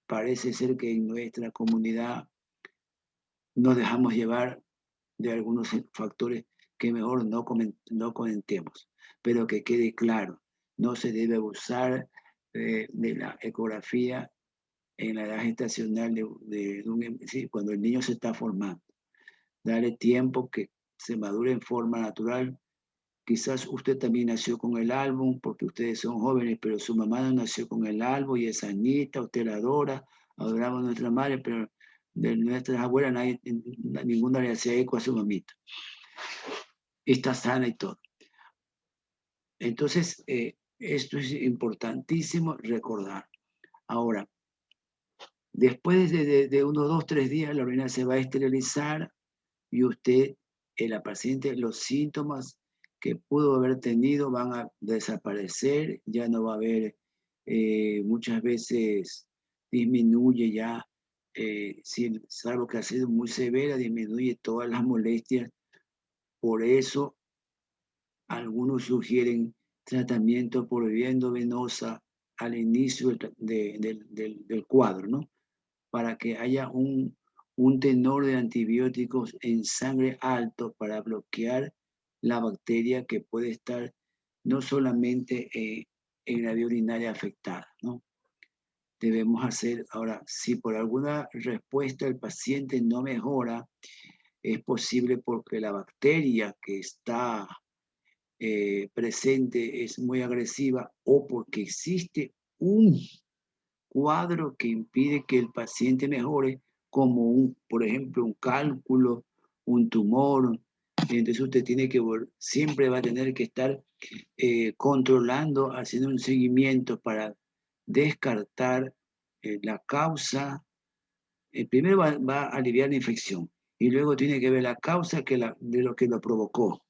parece ser que en nuestra comunidad nos dejamos llevar de algunos factores que mejor no comentemos, pero que quede claro, no se debe abusar de la ecografía en la edad gestacional sí, cuando el niño se está formando. Dale tiempo que se madure en forma natural. Quizás usted también nació con el álbum porque ustedes son jóvenes, pero su mamá no nació con el álbum y es sanita, usted la adora, adoramos a nuestra madre, pero de nuestras abuelas ninguna le hacía eco a su mamita. Está sana y todo. Entonces, esto es importantísimo recordar. Ahora, después de unos 2, 3 días, la orina se va a esterilizar y usted, la paciente, los síntomas que pudo haber tenido van a desaparecer, ya no va a haber, muchas veces disminuye ya, salvo que ha sido muy severa, disminuye todas las molestias. Por eso, algunos sugieren tratamiento por vía endovenosa al inicio del cuadro, ¿no? Para que haya un tenor de antibióticos en sangre alto para bloquear la bacteria que puede estar no solamente en la vía urinaria afectada, ¿no? Debemos hacer, ahora, si por alguna respuesta el paciente no mejora, es posible porque la bacteria que está presente es muy agresiva o porque existe un cuadro que impide que el paciente mejore, como por ejemplo, un cálculo, un tumor. Entonces usted tiene que siempre va a tener que estar controlando, haciendo un seguimiento para descartar la causa. Primero va a aliviar la infección y luego tiene que ver la causa de lo que lo provocó,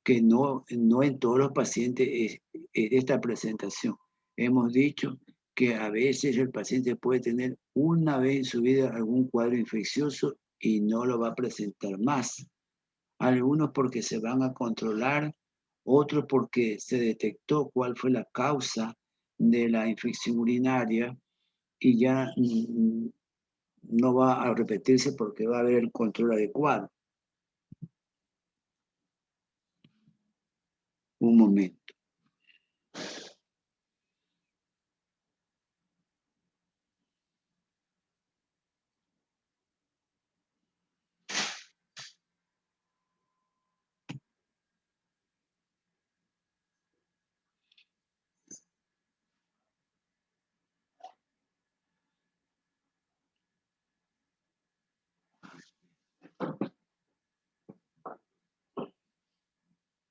que no en todos los pacientes es esta presentación. Hemos dicho que a veces el paciente puede tener una vez en su vida algún cuadro infeccioso y no lo va a presentar más. Algunos porque se van a controlar, otros porque se detectó cuál fue la causa de la infección urinaria y ya no va a repetirse porque va a haber el control adecuado. Un momento.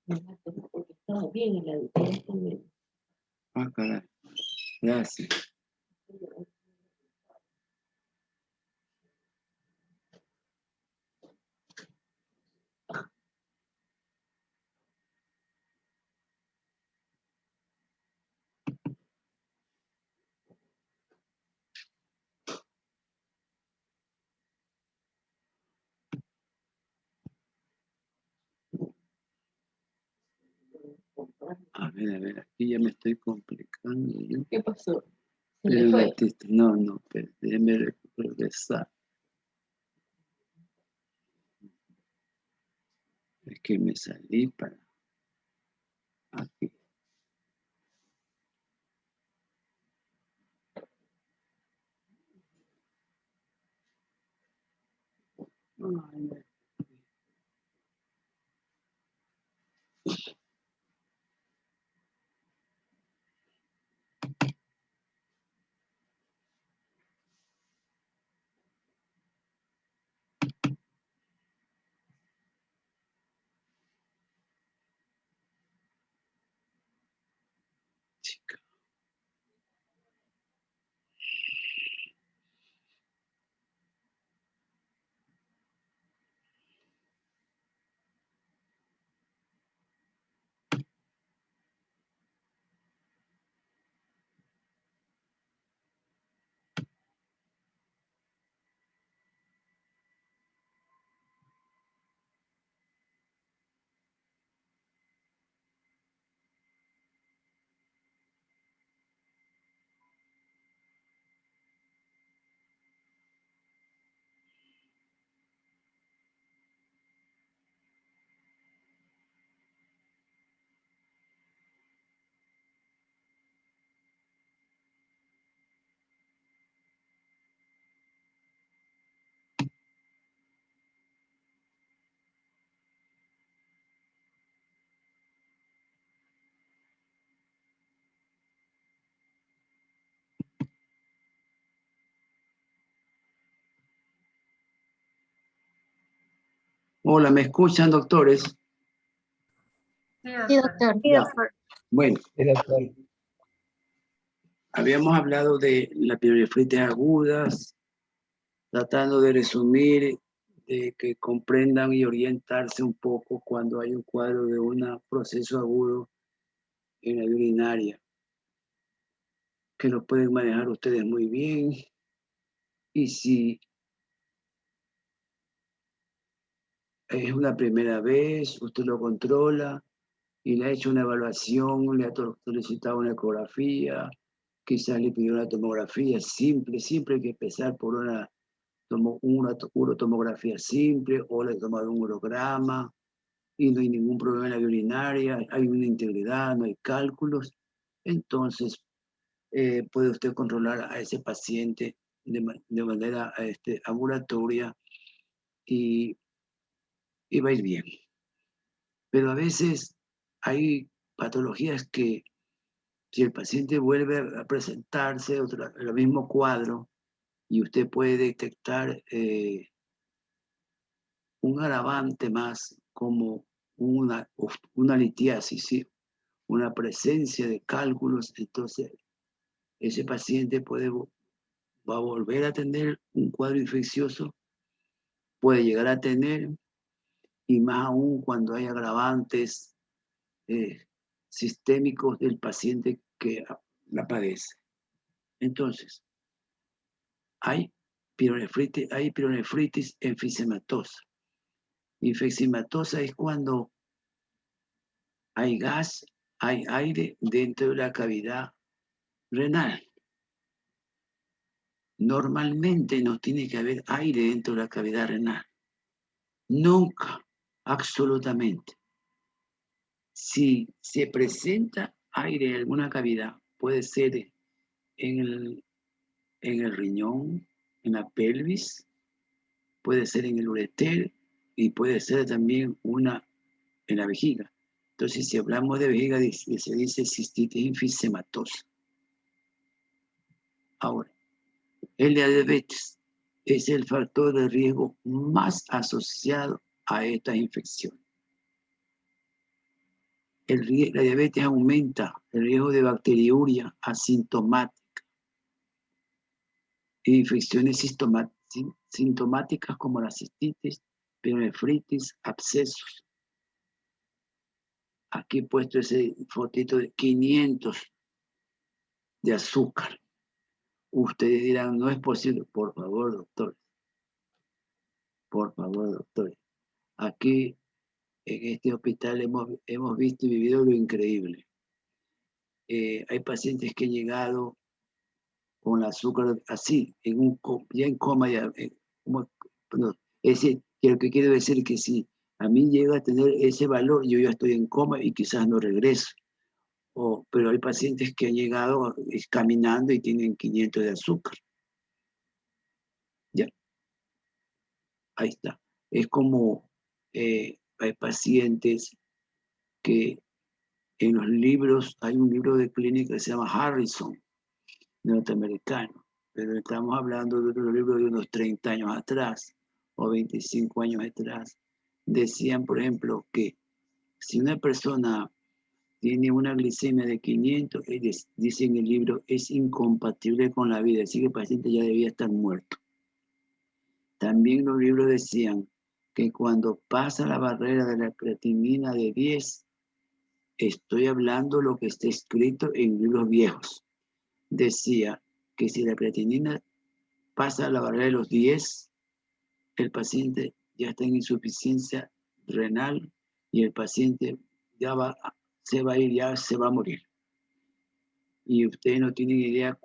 Porque estaba bien en la diferencia también. Ah, caray. Gracias. A ver, aquí ya me estoy complicando yo. ¿Qué pasó? ¿Se Pero le un fue? ratito, no, pero déjeme regresar. Es que me salí para aquí. Ay, chica. Hola, ¿me escuchan, doctores? Sí, doctor. Ya. Bueno, Sí, doctor. habíamos hablado de las pielonefritis agudas, tratando de resumir, de que comprendan y orientarse un poco cuando hay un cuadro de un proceso agudo en la vía urinaria, que lo pueden manejar ustedes muy bien. Y si es una primera vez, usted lo controla y le ha hecho una evaluación, le ha solicitado una ecografía, quizás le pidió una tomografía simple, siempre hay que empezar por una urotomografía simple o le tomaron un urograma y no hay ningún problema en la vía urinaria, hay una integridad, no hay cálculos, entonces puede usted controlar a ese paciente de manera ambulatoria y va a ir bien. Pero a veces hay patologías que si el paciente vuelve a presentarse el mismo cuadro y usted puede detectar un agravante más como una litiasis, ¿sí? Una presencia de cálculos, entonces ese paciente va a volver a tener un cuadro infeccioso, puede llegar a tener, y más aún cuando hay agravantes sistémicos del paciente que la padece. Entonces, hay pielonefritis enfisematosa. Enfisematosa es cuando hay gas, hay aire dentro de la cavidad renal. Normalmente no tiene que haber aire dentro de la cavidad renal. Nunca, absolutamente. Si se presenta aire en alguna cavidad, puede ser en el riñón, en la pelvis, puede ser en el ureter y puede ser también en la vejiga. Entonces, si hablamos de vejiga, se dice cistitis enfisematosa. Ahora, el diabetes es el factor de riesgo más asociado a estas infecciones. La diabetes aumenta el riesgo de bacteriuria asintomática e infecciones sintomáticas como la cistitis, pielonefritis, abscesos. Aquí he puesto ese fotito de 500 de azúcar. Ustedes dirán, no es posible. Por favor, doctor. Por favor, doctor. Aquí en este hospital hemos visto y vivido lo increíble. Hay pacientes que han llegado con el azúcar así, ya en coma. No, es decir, que lo que quiero decir que si a mí llega a tener ese valor, yo ya estoy en coma y quizás no regreso. Pero hay pacientes que han llegado caminando y tienen 500 de azúcar. Ya, ahí está. Es como hay pacientes que en los libros, hay un libro de clínica que se llama Harrison, norteamericano, pero estamos hablando de otro libro de unos 30 años atrás o 25 años atrás. Decían, por ejemplo, que si una persona tiene una glicemia de 500, dice en el libro, es incompatible con la vida, así que el paciente ya debía estar muerto. También los libros decían que cuando pasa la barrera de la creatinina de 10, estoy hablando lo que está escrito en libros viejos. Decía que si la creatinina pasa la barrera de los 10, el paciente ya está en insuficiencia renal y el paciente se va a ir, ya se va a morir. Y ustedes no tienen idea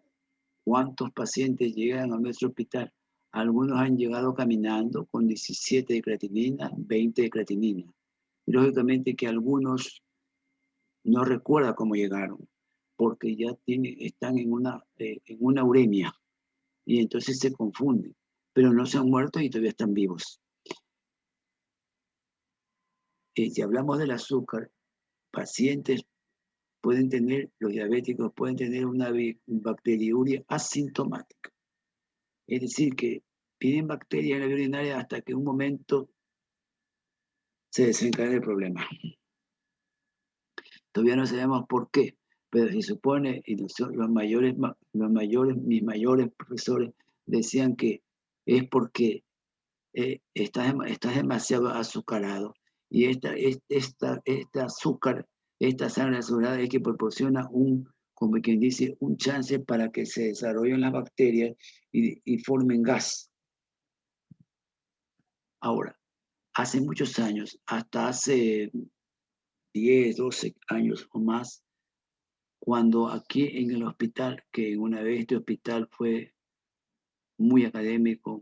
cuántos pacientes llegan a nuestro hospital. Algunos han llegado caminando con 17 de creatinina, 20 de creatinina. Y lógicamente que algunos no recuerdan cómo llegaron, porque ya están en una uremia y entonces se confunden, pero no se han muerto y todavía están vivos. Si hablamos del azúcar, pacientes los diabéticos pueden tener una bacteriuria asintomática. Es decir, que tienen bacterias en la vía urinaria hasta que en un momento se desencadena el problema. Todavía no sabemos por qué, pero se supone, y mis mayores profesores decían que es porque estás demasiado azucarado. Y este azúcar, esta sangre azulada es que proporciona como quien dice, un chance para que se desarrollen las bacterias y formen gas. Ahora, hace muchos años, hasta hace 10, 12 años o más, cuando aquí en el hospital, que una vez este hospital fue muy académico,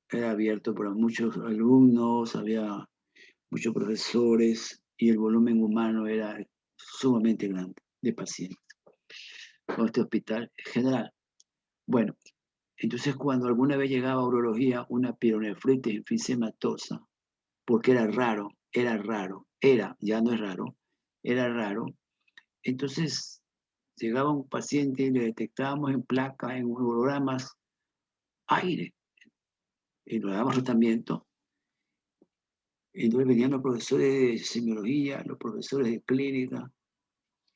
era abierto para muchos alumnos, había muchos profesores y el volumen humano era sumamente grande de pacientes. Con este hospital general. Bueno, entonces cuando alguna vez llegaba a urología una pielonefritis enfisematosa, porque ya no es raro, era raro, entonces llegaba un paciente y le detectábamos en placa, en urogramas, aire, y le dábamos tratamiento. Entonces venían los profesores de semiología, los profesores de clínica,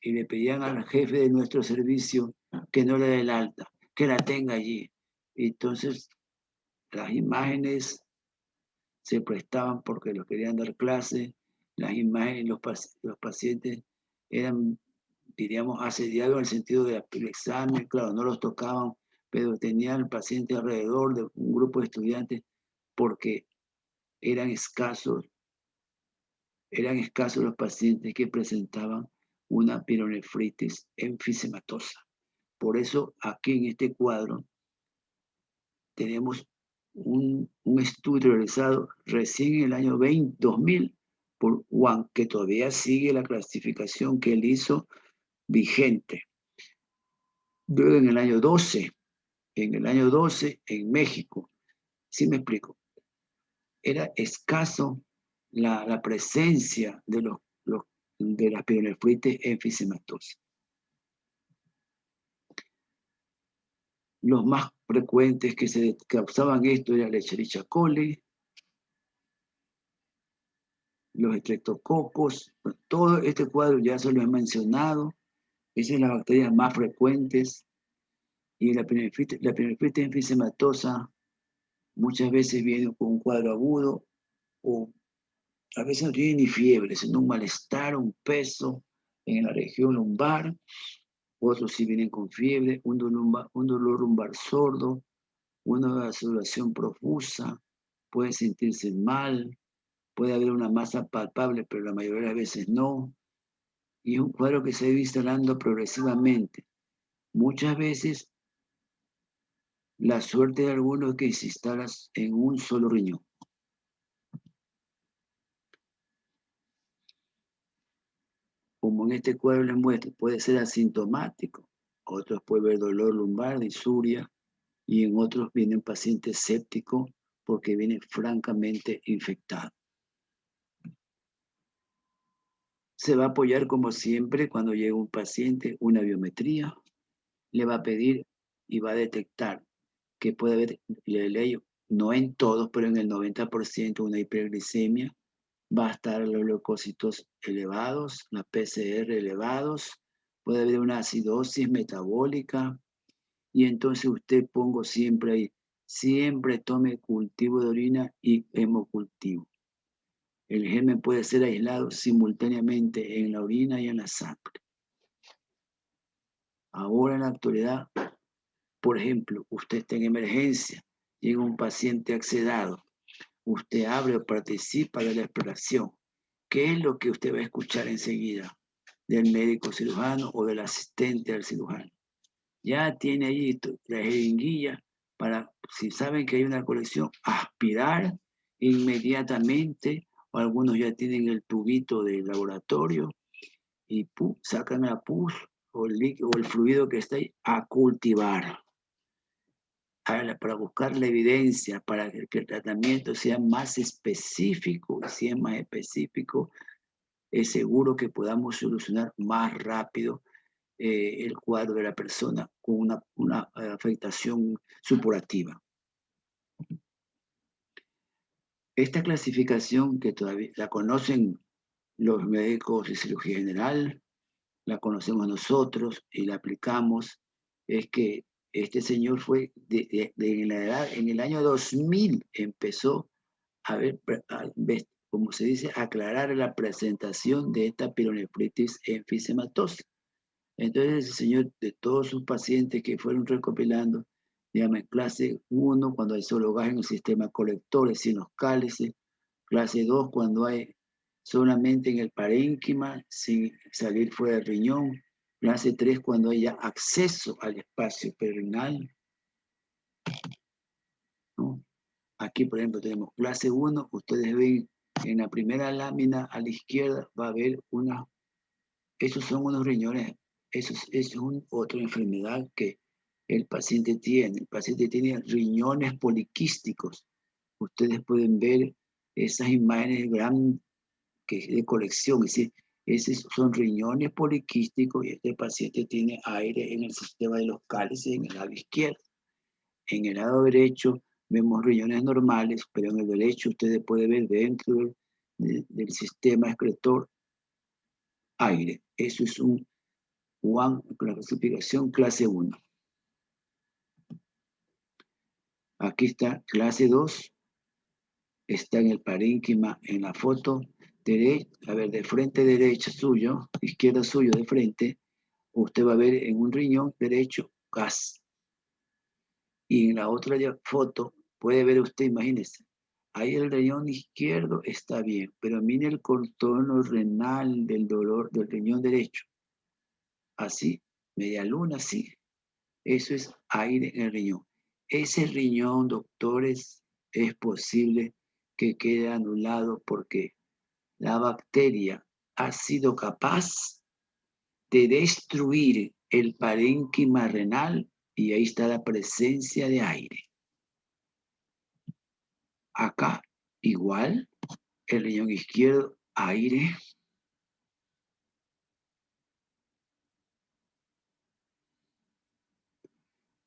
y le pedían al jefe de nuestro servicio que no le dé el alta, que la tenga allí. Entonces las imágenes se prestaban porque los querían dar clase, las imágenes, los pacientes eran, diríamos, asediados en el sentido del examen, claro, no los tocaban, pero tenían al paciente alrededor de un grupo de estudiantes porque eran escasos los pacientes que presentaban una pielonefritis enfisematosa. Por eso aquí en este cuadro tenemos un estudio realizado recién en el año 2000 por Wang, que todavía sigue la clasificación que él hizo vigente. Luego en el año 12 en México, ¿sí me explico? Era escaso la presencia de las pielonefritis enfisematosa. Los más frecuentes que se causaban esto era la Escherichia coli, los estreptococos, todo este cuadro ya se lo he mencionado. Esas son las bacterias más frecuentes. Y la pielonefritis enfisematosa muchas veces viene con un cuadro agudo o a veces no tiene ni fiebre, sino un malestar, un peso en la región lumbar. Otros sí vienen con fiebre, un dolor lumbar sordo, una sudoración profusa, puede sentirse mal, puede haber una masa palpable, pero la mayoría de las veces no. Y es un cuadro que se ha ido instalando progresivamente. Muchas veces la suerte de algunos es que se instala en un solo riñón. Como en este cuadro les muestro, puede ser asintomático, otros puede haber dolor lumbar, disuria, y en otros vienen pacientes sépticos porque vienen francamente infectados. Se va a apoyar como siempre cuando llega un paciente una biometría, le va a pedir y va a detectar que puede haber, no en todos, pero en el 90% una hiperglicemia, va a estar los leucocitos elevados, la PCR elevados, puede haber una acidosis metabólica, y entonces usted pongo siempre ahí, siempre tome cultivo de orina y hemocultivo. El germen puede ser aislado simultáneamente en la orina y en la sangre. Ahora en la actualidad, por ejemplo, usted está en emergencia, llega un paciente accedado, usted abre o participa de la exploración. ¿Qué es lo que usted va a escuchar enseguida del médico cirujano o del asistente al cirujano? Ya tiene ahí la jeringuilla para, si saben que hay una colección, aspirar inmediatamente, o algunos ya tienen el tubito de laboratorio y sacan la pus o el fluido que está ahí a cultivar. Para buscar la evidencia, para que el tratamiento sea más específico, y si es más específico, es seguro que podamos solucionar más rápido el cuadro de la persona con una afectación supurativa. Esta clasificación que todavía la conocen los médicos de cirugía general, la conocemos nosotros y la aplicamos, es que este señor fue en el año 2000 empezó a ver, como se dice, aclarar la presentación de esta pielonefritis enfisematosa. Entonces, el señor, de todos sus pacientes que fueron recopilando, llama en clase 1 cuando hay solo gas en el sistema colector, es decir, en los cálices; clase 2 cuando hay solamente en el parénquima, sin salir fuera del riñón; clase 3 cuando haya acceso al espacio perirenal, ¿no? Aquí, por ejemplo, tenemos clase 1, ustedes ven en la primera lámina a la izquierda va a haber esos son unos riñones, eso es otra enfermedad que el paciente tiene. El paciente tiene riñones poliquísticos. Ustedes pueden ver esas imágenes de colección, es decir, esos son riñones poliquísticos y este paciente tiene aire en el sistema de los cálices en el lado izquierdo. En el lado derecho vemos riñones normales, pero en el derecho ustedes pueden ver dentro del sistema excretor aire. Eso es con la clasificación clase 1. Aquí está clase 2, está en el parénquima en la foto derecha, a ver, de frente derecha suyo, izquierda suyo de frente, usted va a ver en un riñón derecho gas. Y en la otra foto puede ver usted, imagínese, ahí el riñón izquierdo está bien, pero mire el contorno renal del dolor del riñón derecho. Así, media luna, así. Eso es aire en el riñón. Ese riñón, doctores, es posible que quede anulado porque la bacteria ha sido capaz de destruir el parénquima renal y ahí está la presencia de aire. Acá, igual, el riñón izquierdo, aire.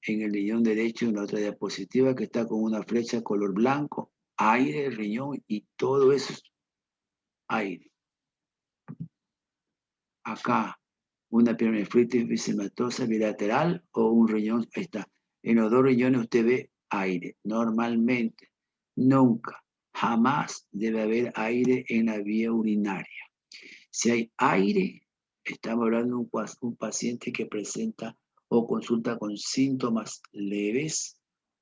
En el riñón derecho, en la otra diapositiva, que está con una flecha color blanco, aire, riñón, y todo eso es aire. Acá, una pielonefritis enfisematosa bilateral o un riñón, ahí está. En los dos riñones usted ve aire. Normalmente, nunca, jamás debe haber aire en la vía urinaria. Si hay aire, estamos hablando de un paciente que presenta o consulta con síntomas leves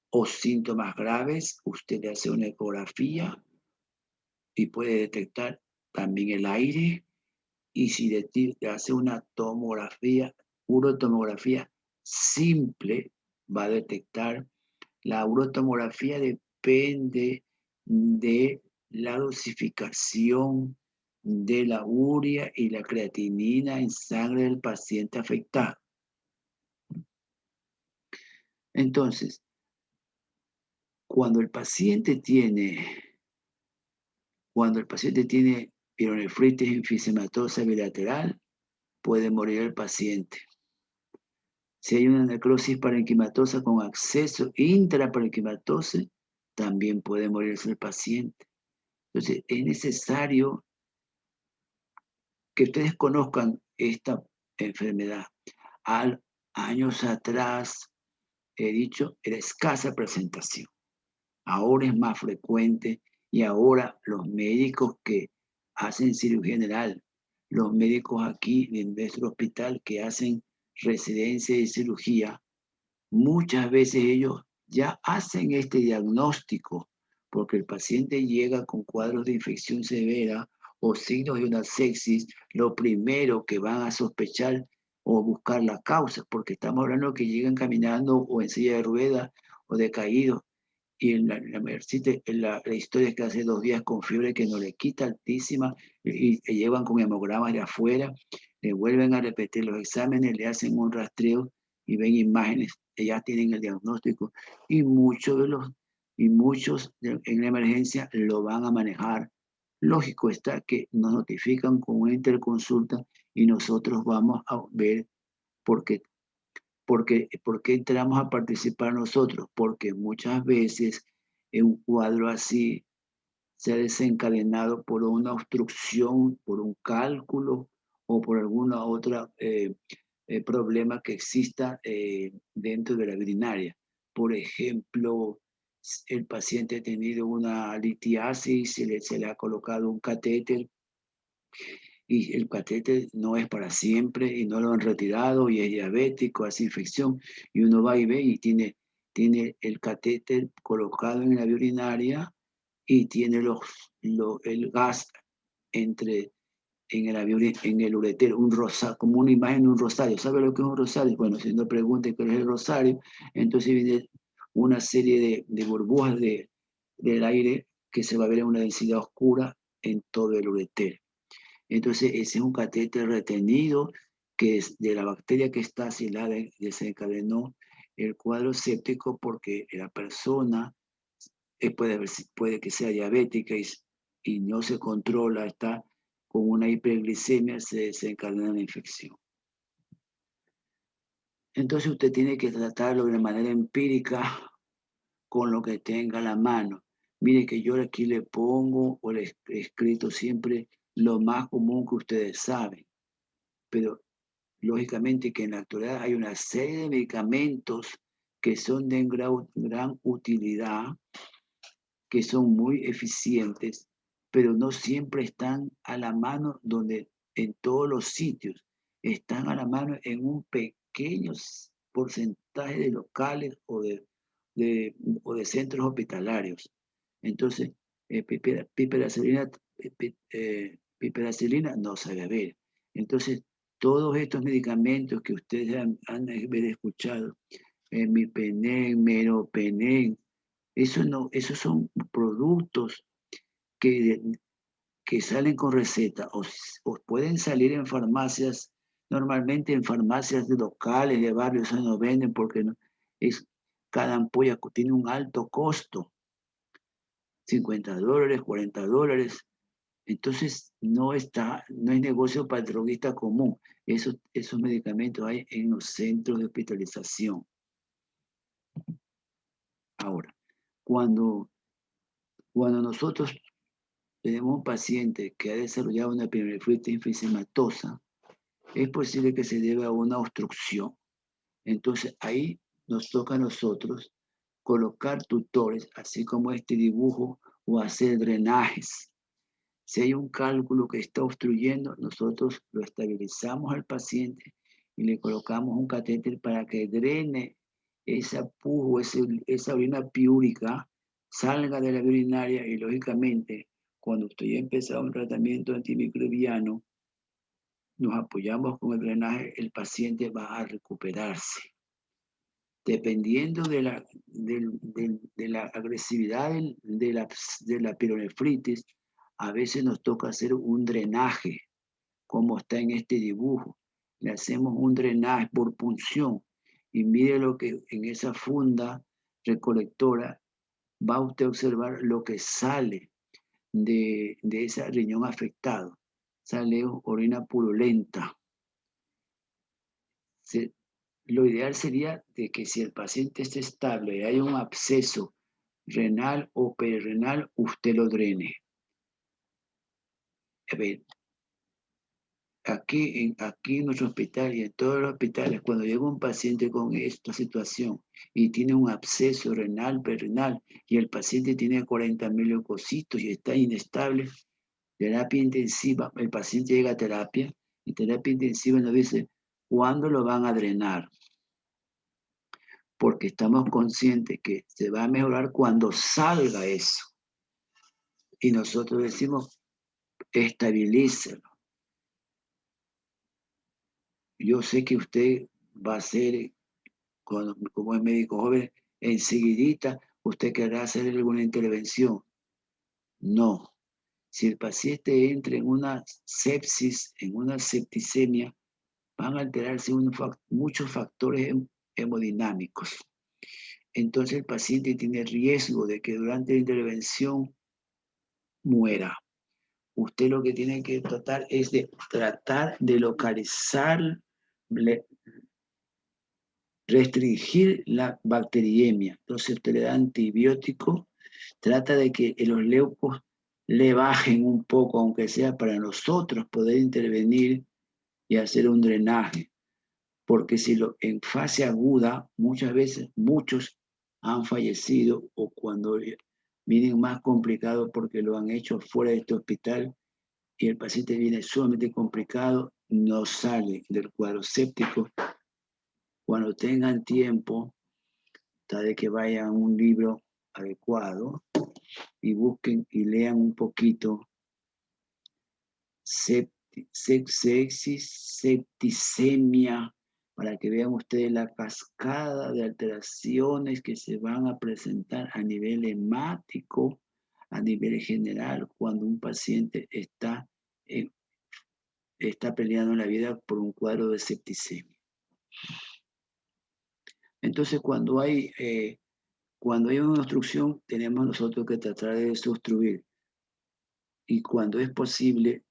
o síntomas graves. Usted le hace una ecografía y puede detectar también el aire. Y si le hace una tomografía, urotomografía simple, va a detectar. La urotomografía depende de la dosificación de la urea y la creatinina en sangre del paciente afectado. Entonces, cuando el paciente tiene pielonefritis enfisematosa bilateral, puede morir el paciente. Si hay una necrosis parenquimatosa con acceso intraparenquimatosa, también puede morirse el paciente. Entonces, es necesario que ustedes conozcan esta enfermedad. Años atrás, he dicho, era escasa presentación. Ahora es más frecuente y ahora los médicos que hacen cirugía general, los médicos aquí en nuestro hospital que hacen residencia de cirugía, muchas veces ellos ya hacen este diagnóstico porque el paciente llega con cuadros de infección severa o signos de una sepsis. Lo primero que van a sospechar o buscar la causa, porque estamos hablando que llegan caminando o en silla de ruedas o decaídos. Y la historia es que hace 2 días con fiebre que no le quita altísima y llevan con hemogramas de afuera, le vuelven a repetir los exámenes, le hacen un rastreo y ven imágenes, ya tienen el diagnóstico y muchos en la emergencia lo van a manejar. Lógico está que nos notifican con una interconsulta y nosotros vamos a ver por qué entramos a participar nosotros, porque muchas veces en un cuadro así sea desencadenado por una obstrucción, por un cálculo o por alguna otra problema que exista dentro de la urinaria. Por ejemplo, el paciente ha tenido una litiasis, se le ha colocado un catéter y el catéter no es para siempre y no lo han retirado y es diabético, hace infección y uno va y ve y tiene el catéter colocado en la vía urinaria y tiene el gas entre en el ureter, un rosario, como una imagen de un rosario. ¿Sabe lo que es un rosario? Bueno, si no pregunte qué es el rosario, entonces viene una serie de burbujas del aire que se va a ver en una densidad oscura en todo el ureter. Entonces, ese es un catéter retenido que es de la bacteria que está asilada y desencadenó el cuadro séptico porque la persona puede que sea diabética y no se controla, está con una hiperglicemia, se desencadena la infección. Entonces usted tiene que tratarlo de manera empírica con lo que tenga a la mano. Mire que yo aquí le pongo o le he escrito siempre lo más común que ustedes saben, pero lógicamente que en la actualidad hay una serie de medicamentos que son de gran utilidad, que son muy eficientes, pero no siempre están a la mano en todos los sitios. Están a la mano en un pequeño porcentaje de locales o de centros hospitalarios. Entonces, piperacilina no sabe ver. Entonces, todos estos medicamentos que ustedes han escuchado, mipenem, meropenem, esos son productos que, que salen con receta o pueden salir en farmacias, normalmente en farmacias locales de barrios, eso no venden porque cada ampolla tiene un alto costo, $50, $40. Entonces no es negocio para el droguista común. Esos medicamentos hay en los centros de hospitalización. Ahora, cuando nosotros tenemos un paciente que ha desarrollado una pielonefritis enfisematosa, es posible que se deba a una obstrucción. Entonces ahí nos toca a nosotros colocar tutores, así como este dibujo, o hacer drenajes. Si hay un cálculo que está obstruyendo, nosotros lo estabilizamos al paciente y le colocamos un catéter para que drene esa pus o esa orina piúrica, salga de la vía urinaria y lógicamente cuando usted ya ha empezado un tratamiento antimicrobiano, nos apoyamos con el drenaje, el paciente va a recuperarse. Dependiendo de la agresividad de la pielonefritis, a veces nos toca hacer un drenaje, como está en este dibujo. Le hacemos un drenaje por punción y mire lo que en esa funda recolectora va usted a observar lo que sale de ese riñón afectado. Sale orina purulenta. Lo ideal sería de que si el paciente está estable y hay un absceso renal o perirenal, usted lo drene. A ver, aquí en nuestro hospital y en todos los hospitales, cuando llega un paciente con esta situación y tiene un absceso renal, perirenal, y el paciente tiene 40.000 leucocitos y está inestable, terapia intensiva, el paciente llega a terapia y terapia intensiva nos dice, ¿cuándo lo van a drenar? Porque estamos conscientes que se va a mejorar cuando salga eso. Y nosotros decimos, estabilícelo. Yo sé que usted va a ser, como es médico joven, enseguidita, usted querrá hacer alguna intervención. No. Si el paciente entra en una sepsis, en una septicemia, van a alterarse muchos factores hemodinámicos. Entonces el paciente tiene riesgo de que durante la intervención muera. Usted lo que tiene que tratar es de localizar, restringir la bacteriemia. Entonces usted le da antibiótico, trata de que los leucos le bajen un poco, aunque sea para nosotros poder intervenir y hacer un drenaje. Porque si en fase aguda, muchas veces muchos han fallecido o cuando vienen más complicados porque lo han hecho fuera de este hospital y el paciente viene sumamente complicado, no sale del cuadro séptico. Cuando tengan tiempo, tal vez que vayan a un libro adecuado y busquen y lean un poquito septicemia, para que vean ustedes la cascada de alteraciones que se van a presentar a nivel hemático, a nivel general, cuando un paciente está peleando la vida por un cuadro de septicemia. Entonces, cuando hay una obstrucción, tenemos nosotros que tratar de desobstruir. Y cuando es posible,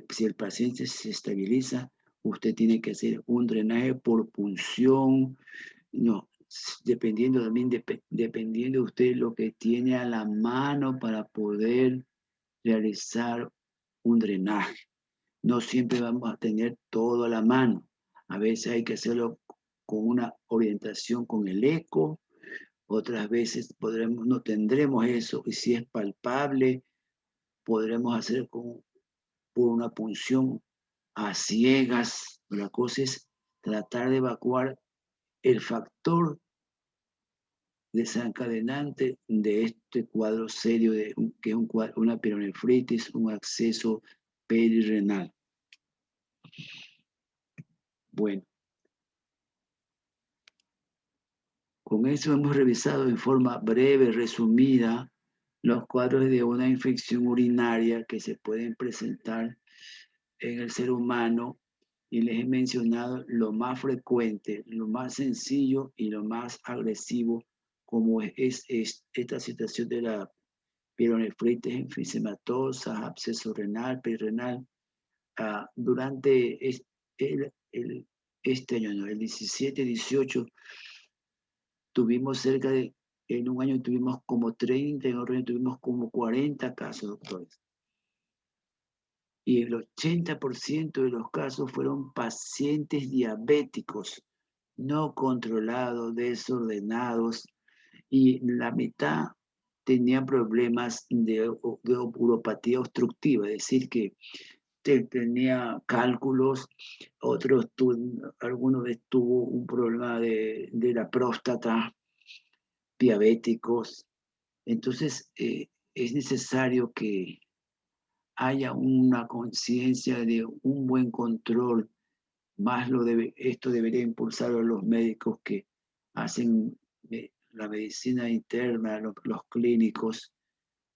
si el paciente se estabiliza, usted tiene que hacer un drenaje por punción, no, dependiendo también, dependiendo de usted lo que tiene a la mano para poder realizar un drenaje. No siempre vamos a tener todo a la mano. A veces hay que hacerlo con una orientación con el eco, otras veces no tendremos eso, y si es palpable, podremos hacer por una punción a ciegas. La cosa es tratar de evacuar el factor desencadenante de este cuadro serio, que es una pielonefritis, un acceso perirrenal. Bueno, con eso hemos revisado en forma breve, resumida, los cuadros de una infección urinaria que se pueden presentar en el ser humano, y les he mencionado lo más frecuente, lo más sencillo y lo más agresivo, como es esta situación de la pielonefritis enfisematosa, absceso renal, perirrenal. Durante este año, ¿no? El 17-18, tuvimos en un año tuvimos como 30, en otro año tuvimos como 40 casos, doctores. Y el 80% de los casos fueron pacientes diabéticos, no controlados, desordenados, y la mitad tenían problemas de uropatía obstructiva, es decir, que tenía cálculos, algunos tuvo un problema de la próstata, diabéticos. Entonces, es necesario que haya una conciencia de un buen control, más esto debería impulsar a los médicos que hacen la medicina interna, los clínicos,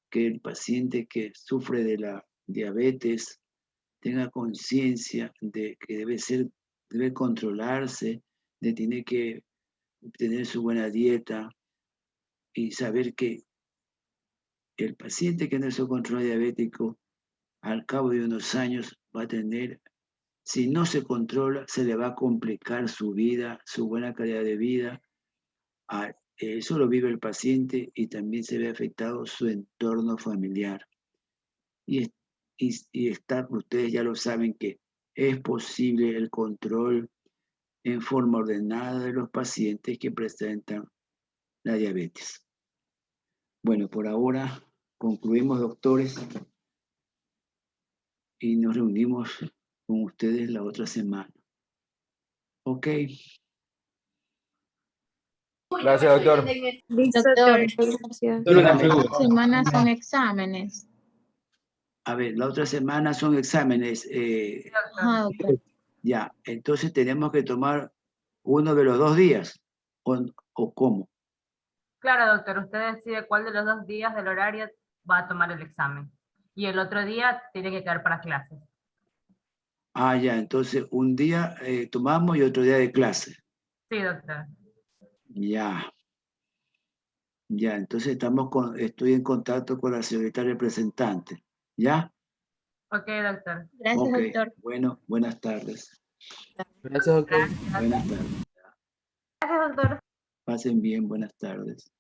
que el paciente que sufre de la diabetes tenga conciencia de que debe controlarse, de tener que tener su buena dieta y saber que el paciente que no es control diabético, al cabo de unos años va a tener, si no se controla, se le va a complicar su vida, su buena calidad de vida. Eso lo vive el paciente y también se ve afectado su entorno familiar. Y ustedes ya lo saben que es posible el control en forma ordenada de los pacientes que presentan la diabetes. Bueno, por ahora concluimos, doctores, y nos reunimos con ustedes la otra semana. ¿Ok? Gracias, doctor. Listo, Doctor, doctor. gracias. Dígame. Esta semana son exámenes. A ver, la otra semana son exámenes. Ajá, doctor. Ya, entonces tenemos que tomar uno de los 2 días. ¿O cómo? Claro, doctor, usted decide cuál de los 2 días del horario va a tomar el examen. Y el otro día tiene que quedar para clases. Ya, entonces un día tomamos y otro día de clase. Sí, doctor. Ya. Ya, entonces estoy en contacto con la señorita representante. ¿Ya? Ok, doctor. Gracias, Ok. doctor. Bueno, buenas tardes. Gracias, doctor. Gracias. Buenas tardes. Gracias, doctor. Pasen bien, buenas tardes.